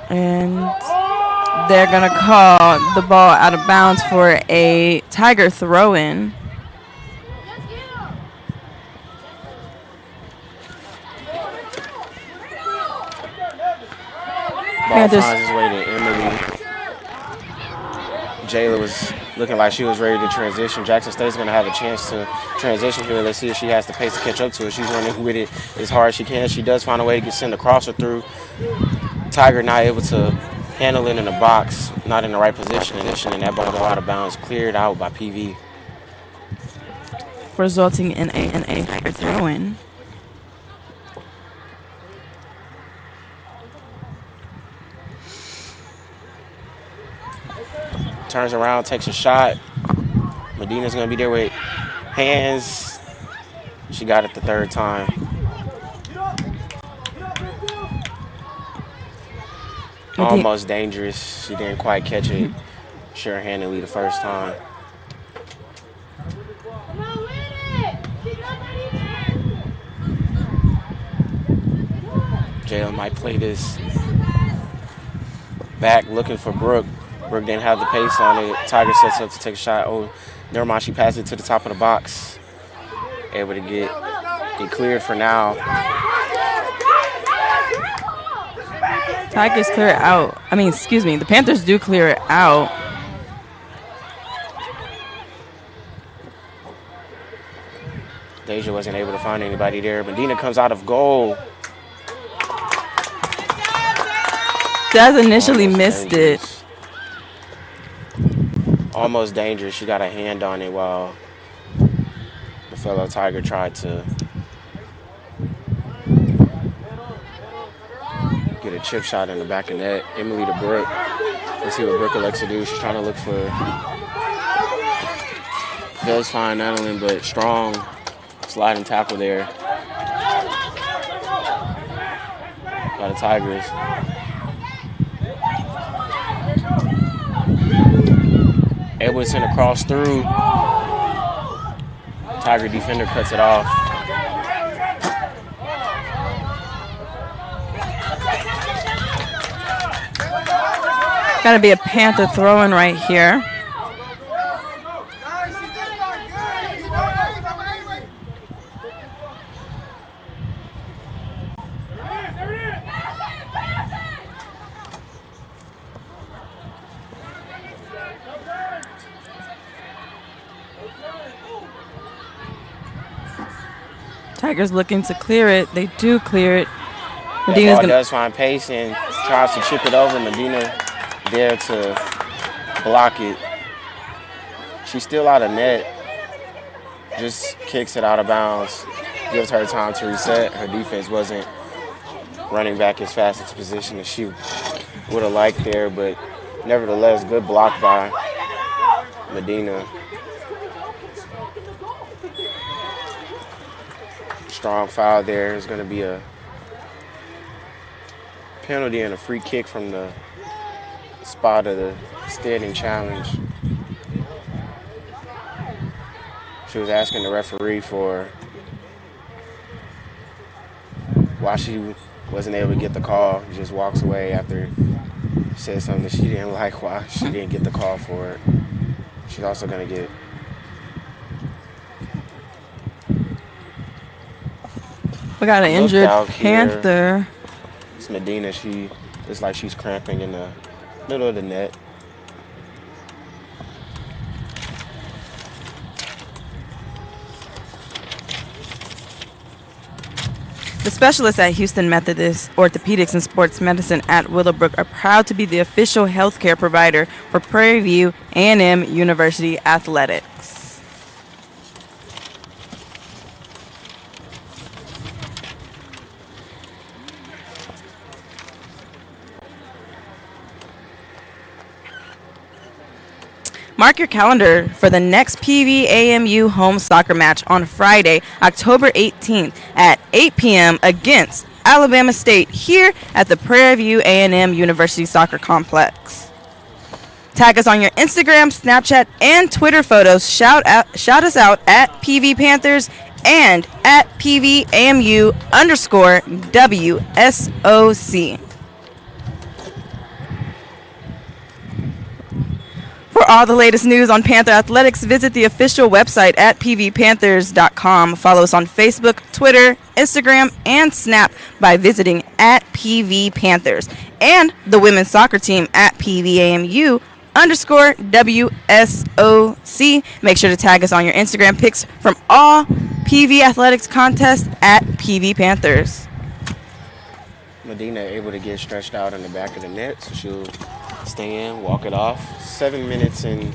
Speaker 3: And they're going to call the ball out of bounds for a Tiger throw-in.
Speaker 9: Ball finds his way to Emily. Jayla was looking like she was ready to transition. Jackson State's going to have a chance to transition here. Let's see if she has the pace to catch up to it. She's running with it as hard as she can. She does find a way to send the crosser through. Tiger not able to handle it in the box, not in the right position, and that ball go out of bounds, cleared out by PV.
Speaker 3: Resulting in a Tiger throw-in.
Speaker 9: Turns around, takes a shot. Medina's going to be there with hands. She got it the third time. Almost dangerous. She didn't quite catch it sure-handedly the first time. Jayla might play this back looking for Brooke. Brooke didn't have the pace on it. Tiger sets up to take a shot. Oh, never mind. She passed it to the top of the box. Able to get cleared for now.
Speaker 3: Tigers clear it out. I mean, excuse me, the Panthers do clear it out.
Speaker 9: Deja wasn't able to find anybody there. Medina comes out of goal.
Speaker 3: Does initially missed it.
Speaker 9: Almost dangerous. She got a hand on it while the fellow Tiger tried to get a chip shot in the back of net. Emily to Brooke. Let's see what Brooke elects to do. She's trying to look for does find Adeline, but strong sliding tackle there by the Tigers. Able to send a cross through. Tiger defender cuts it off.
Speaker 3: Gotta be a Panther throwing right here. Tigers looking to clear it. They do clear it.
Speaker 9: Medina does find pace and tries to chip it over. Medina there to block it. She's still out of net. Just kicks it out of bounds. Gives her time to reset. Her defense wasn't running back as fast as position as she would have liked there, but nevertheless, good block by Medina. Strong foul there. Is going to be a penalty and a free kick from the spot of the standing challenge. She was asking the referee for why she wasn't able to get the call. She just walks away after she said something that she didn't like, why she didn't get the call for it. She's also going to get
Speaker 3: we got an injured Panther.
Speaker 9: It's Medina. She looks like she's cramping in the middle of the net.
Speaker 3: The specialists at Houston Methodist Orthopedics and Sports Medicine at Willowbrook are proud to be the official healthcare provider for Prairie View A&M University Athletics. Mark your calendar for the next PVAMU home soccer match on Friday, October 18th at 8 p.m. against Alabama State here at the Prairie View A&M University Soccer Complex. Tag us on your Instagram, Snapchat, and Twitter photos. Shout us out at PV Panthers and at PVAMU_WSOC. For all the latest news on Panther Athletics, visit the official website at pvpanthers.com. Follow us on Facebook, Twitter, Instagram, and Snap by visiting at PV Panthers. And the women's soccer team at PVAMU_WSOC. Make sure to tag us on your Instagram pics from all PV Athletics contests at PV Panthers.
Speaker 9: Medina able to get stretched out in the back of the net, so she'll stay in, walk it off. 7 minutes and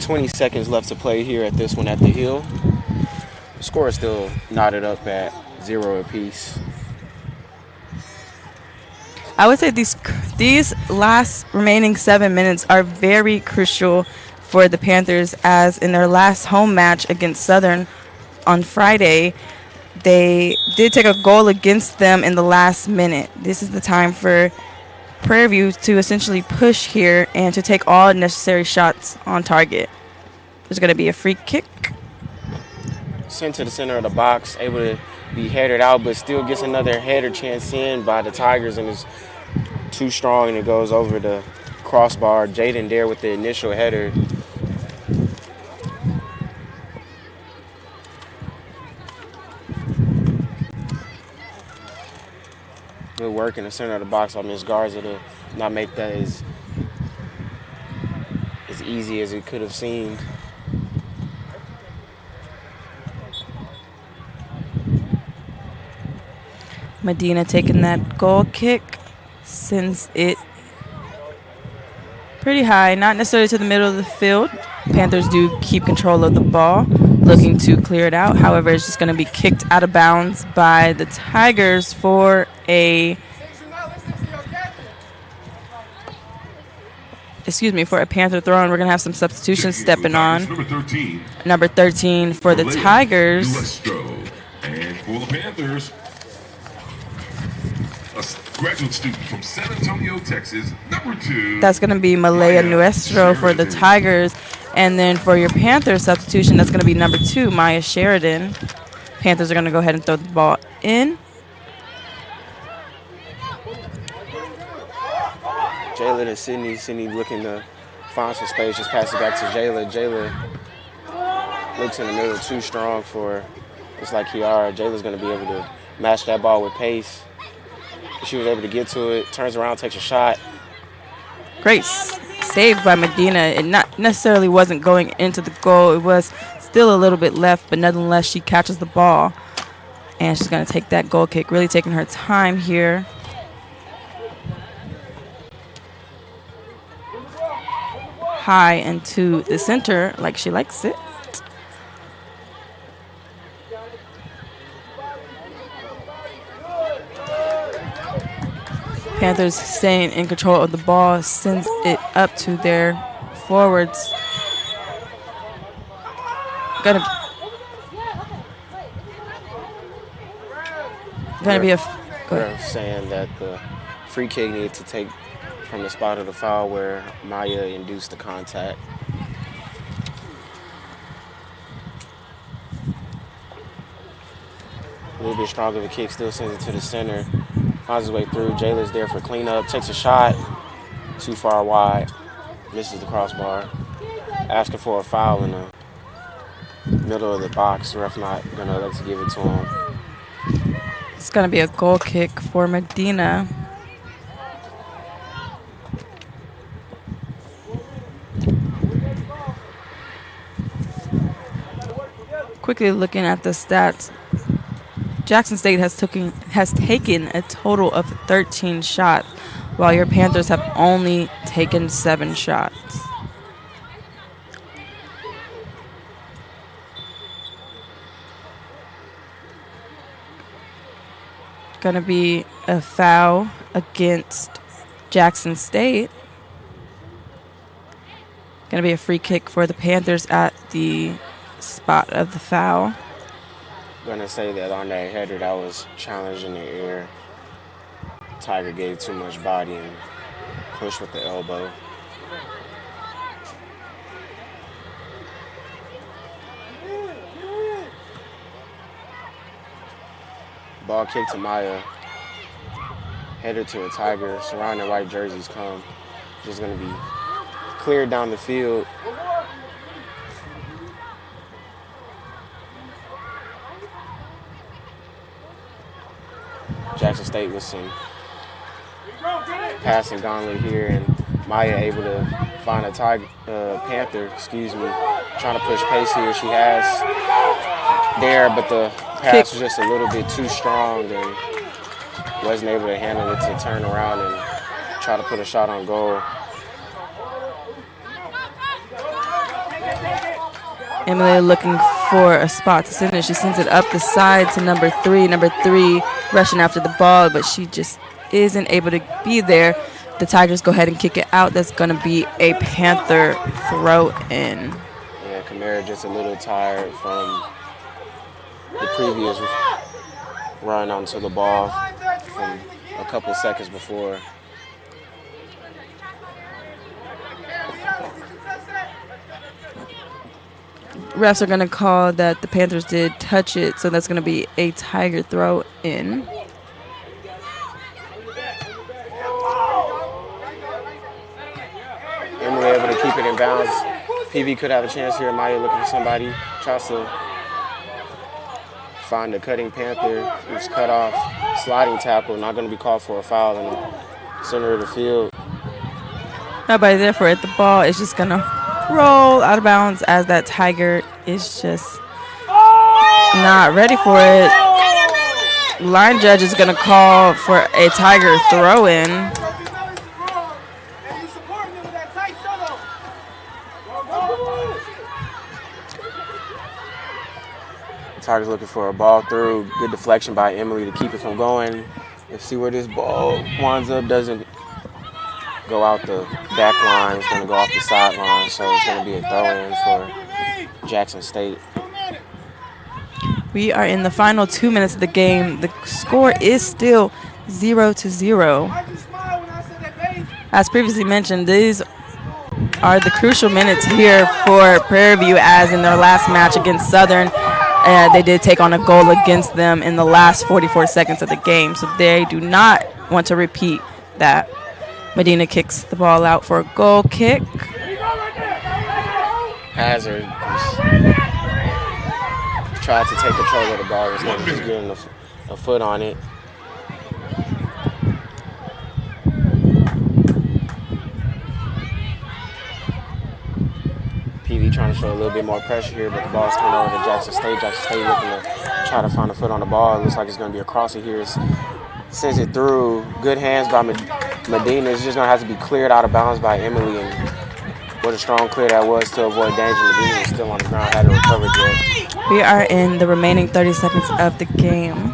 Speaker 9: 20 seconds left to play here at this one at the Hill. The score is still knotted up at 0 apiece.
Speaker 3: I would say these last remaining 7 minutes are very crucial for the Panthers, as in their last home match against Southern on Friday, they did take a goal against them in the last minute. This is the time for Prairie View to essentially push here and to take all necessary shots on target. There's going to be a free kick.
Speaker 9: Sent to the center of the box, able to be headed out, but still gets another header chance in by the Tigers, and is too strong, and it goes over the crossbar. Jaden there with the initial header. Good work work in the center of the box on Miss Garza to not make that as easy as it could have seemed.
Speaker 3: Medina taking that goal kick, sends it pretty high, not necessarily to the middle of the field. Panthers do keep control of the ball, looking to clear it out. However, it's just going to be kicked out of bounds by the Tigers for a Panther throw, and we're going to have some substitutions stepping on. Number 13 for the Tigers.
Speaker 2: And for the Panthers, a graduate student from San Antonio, Texas, number 2.
Speaker 3: That's going to be Malaya Nuestro for the Tigers. And then for your Panthers substitution, that's going to be number 2, Maya Sheridan. Panthers are going to go ahead and throw the ball in.
Speaker 9: Jayla to Sydney. Sydney looking to find some space. Just pass it back to Jayla. Jayla looks in the middle too strong for, it's like Kiara. Jayla's going to be able to match that ball with pace. She was able to get to it, turns around, takes a shot.
Speaker 3: Great save by Medina. It not necessarily wasn't going into the goal. It was still a little bit left, but nonetheless, she catches the ball. And she's going to take that goal kick, really taking her time here. High into the center like she likes it. Panthers staying in control of the ball, sends it up to their forwards. Gonna be a.
Speaker 9: They're saying that the free kick needed to take from the spot of the foul where Maya induced the contact. A little bit stronger of a kick, still sends it to the center. Finds his way through. Jayla's there for cleanup. Takes a shot. Too far wide. Misses the crossbar. Asking for a foul in the middle of the box. The ref not going to elect to give it to him.
Speaker 3: It's going to be a goal kick for Medina. Quickly looking at the stats, Jackson State has taken a total of 13 shots, while your Panthers have only taken 7 shots. Going to be a foul against Jackson State. Going to be a free kick for the Panthers at the spot of the foul.
Speaker 9: Going to say that on that header, that was challenged in the air. Tiger gave too much body and pushed with the elbow. Ball kick to Maya. Header to a Tiger. Surrounding white jerseys come. Just going to be cleared down the field. Jackson State with some passing gauntlet here, and Maya able to find a Panther, trying to push pace here. She has there, but the pass was just a little bit too strong and wasn't able to handle it to turn around and try to put a shot on goal.
Speaker 3: Emily looking for a spot to send it. She sends it up the side to number 3. Number 3 rushing after the ball, but she just isn't able to be there. The Tigers go ahead and kick it out. That's going to be a Panther throw in.
Speaker 9: Yeah, Kamara just a little tired from the previous run onto the ball from a couple seconds before.
Speaker 3: Refs are going to call that the Panthers did touch it, so that's going to be a Tiger throw in.
Speaker 9: Emily able to keep it in bounds. PV could have a chance here. Maya looking for somebody. Tries to find a cutting Panther who's cut off. sliding tackle, not going to be called for a foul in the center of the field.
Speaker 3: Nobody there for it. The ball is just going to roll out of bounds as that Tiger is just not ready for it. Line judge is going to call for a Tiger throw-in.
Speaker 9: Tigers looking for a ball through. Good deflection by Emily to keep it from going. Let's see where this ball winds up. Doesn't go out the back line. It's going to go off the sideline. So it's going to be a throw-in for Jackson State.
Speaker 3: We are in the final 2 minutes of the game. The score is still 0-0. As previously mentioned, these are the crucial minutes here for Prairie View, as in their last match against Southern. They did take on a goal against them in the last 44 seconds of the game, so they do not want to repeat that. Medina kicks the ball out for a goal kick.
Speaker 9: Hazard tried to take control of the ball instead of just getting a foot on it. PV trying to show a little bit more pressure here, but the ball's turned over to Jackson State. Jackson State looking to try to find a foot on the ball. It looks like it's going to be a crosser here. Sends it through. Good hands by Medina. It's just going to have to be cleared out of bounds by Emily. And what a strong clear that was to avoid danger. Medina is still on the ground, had to recover it.
Speaker 3: We are in the remaining 30 seconds of the game.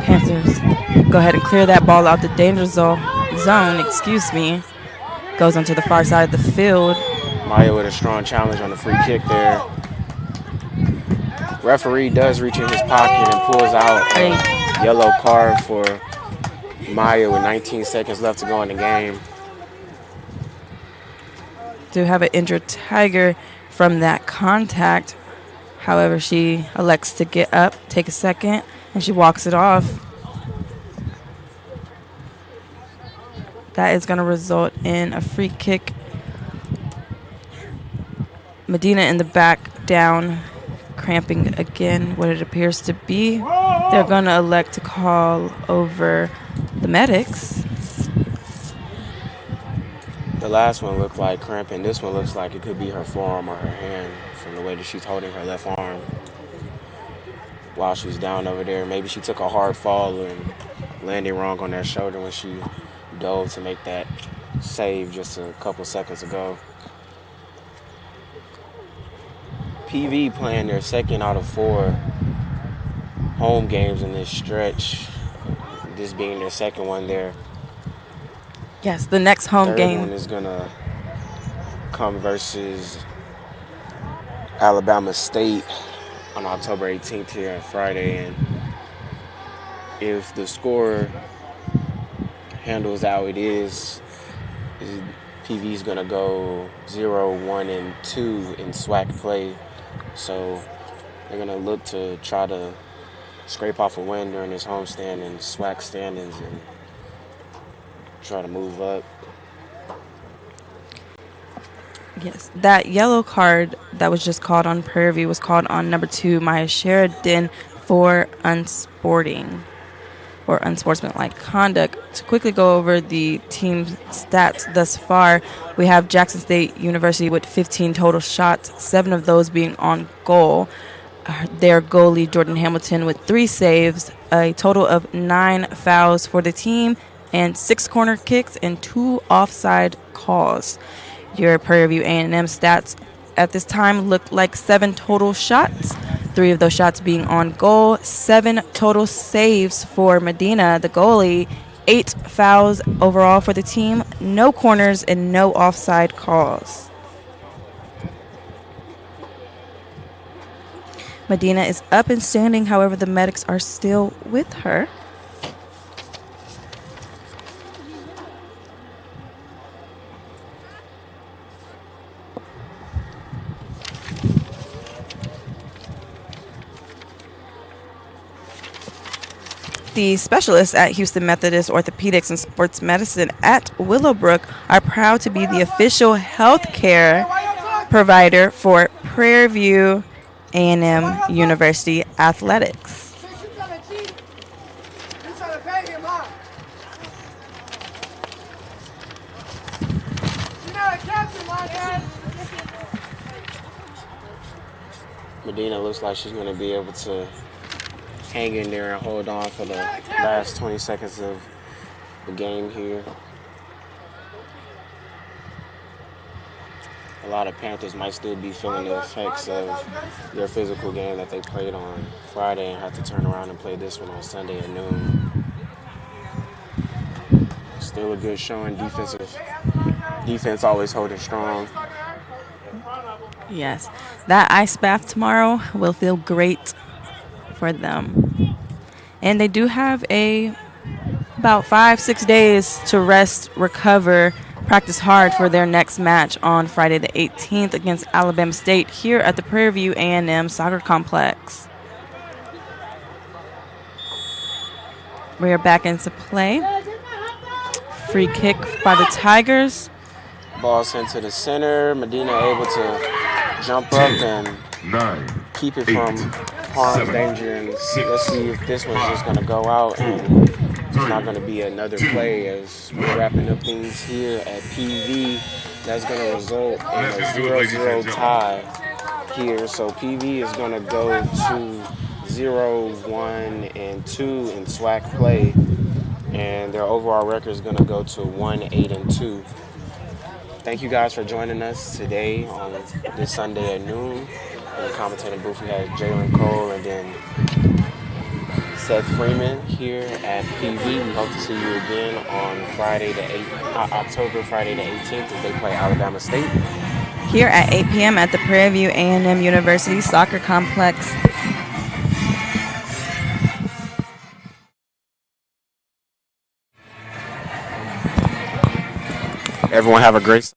Speaker 3: Panthers go ahead and clear that ball out the danger zone. Goes onto the far side of the field.
Speaker 9: Maya with a strong challenge on the free kick there. Referee does reach in his pocket and pulls out a yellow card for Maya with 19 seconds left to go in the game.
Speaker 3: Do have an injured Tiger from that contact. However, she elects to get up, take a second, and she walks it off. That is going to result in a free kick. Medina in the back down, cramping again, what it appears to be. They're going to elect to call over the medics.
Speaker 9: The last one looked like cramping. This one looks like it could be her forearm or her hand from the way that she's holding her left arm while she's down over there. Maybe she took a hard fall and landed wrong on that shoulder when she dove to make that save just a couple seconds ago. PV playing their second out of 4 home games in this stretch. This being their second one there.
Speaker 3: Yes, the next home game.
Speaker 9: Third one is going to come versus Alabama State on October 18th here on Friday. And if the score handles how it is PV's going to go 0-1-2 in SWAC play. So they're going to look to try to scrape off a win during this homestand and SWAC standings and try to move up.
Speaker 3: Yes, that yellow card that was just called on Prairie View was called on number 2, Maya Sheridan, for unsportsmanlike conduct. To quickly go over the team's stats thus far, we have Jackson State University with 15 total shots, 7 of those being on goal. Their goalie, Jordan Hamilton, with 3 saves, a total of 9 fouls for the team, and 6 corner kicks and 2 offside calls. Your Prairie View A&M stats at this time look like 7 total shots, 3 of those shots being on goal, 7 total saves for Medina, the goalie, 8 fouls overall for the team, no corners and no offside calls. Medina is up and standing, however, the medics are still with her. The specialists at Houston Methodist Orthopedics and Sports Medicine at Willowbrook are proud to be the official health care provider for Prairie View A&M University Athletics.
Speaker 9: Medina looks like she's going to be able to hang in there and hold on for the last 20 seconds of the game here. A lot of Panthers might still be feeling the effects of their physical game that they played on Friday and have to turn around and play this one on Sunday at noon. Still a good showing. Defense always holding strong.
Speaker 3: Yes, that ice bath tomorrow will feel great for them. And they do have about 5-6 days to rest, recover, practice hard for their next match on Friday the 18th against Alabama State here at the Prairie View A&M Soccer Complex. We are back into play. Free kick by the Tigers.
Speaker 9: Ball sent to the center. Medina able to jump up and keep it from harm's danger. And let's see if this one's just going to go out and it's not going to be another play as we're wrapping up things here at PV. That's going to result in a 0-0 tie here. So PV is going to go to 0-1-2 in SWAC play. And their overall record is going to go to 1-8-2. Thank you guys for joining us today on this Sunday at noon. In the commentating booth, we had Jalen Cole and then Seth Freeman here at PV. We hope to see you again on October Friday the 18th as they play Alabama State.
Speaker 3: Here at 8 p.m. at the Prairie View A&M University Soccer Complex.
Speaker 9: Everyone have a great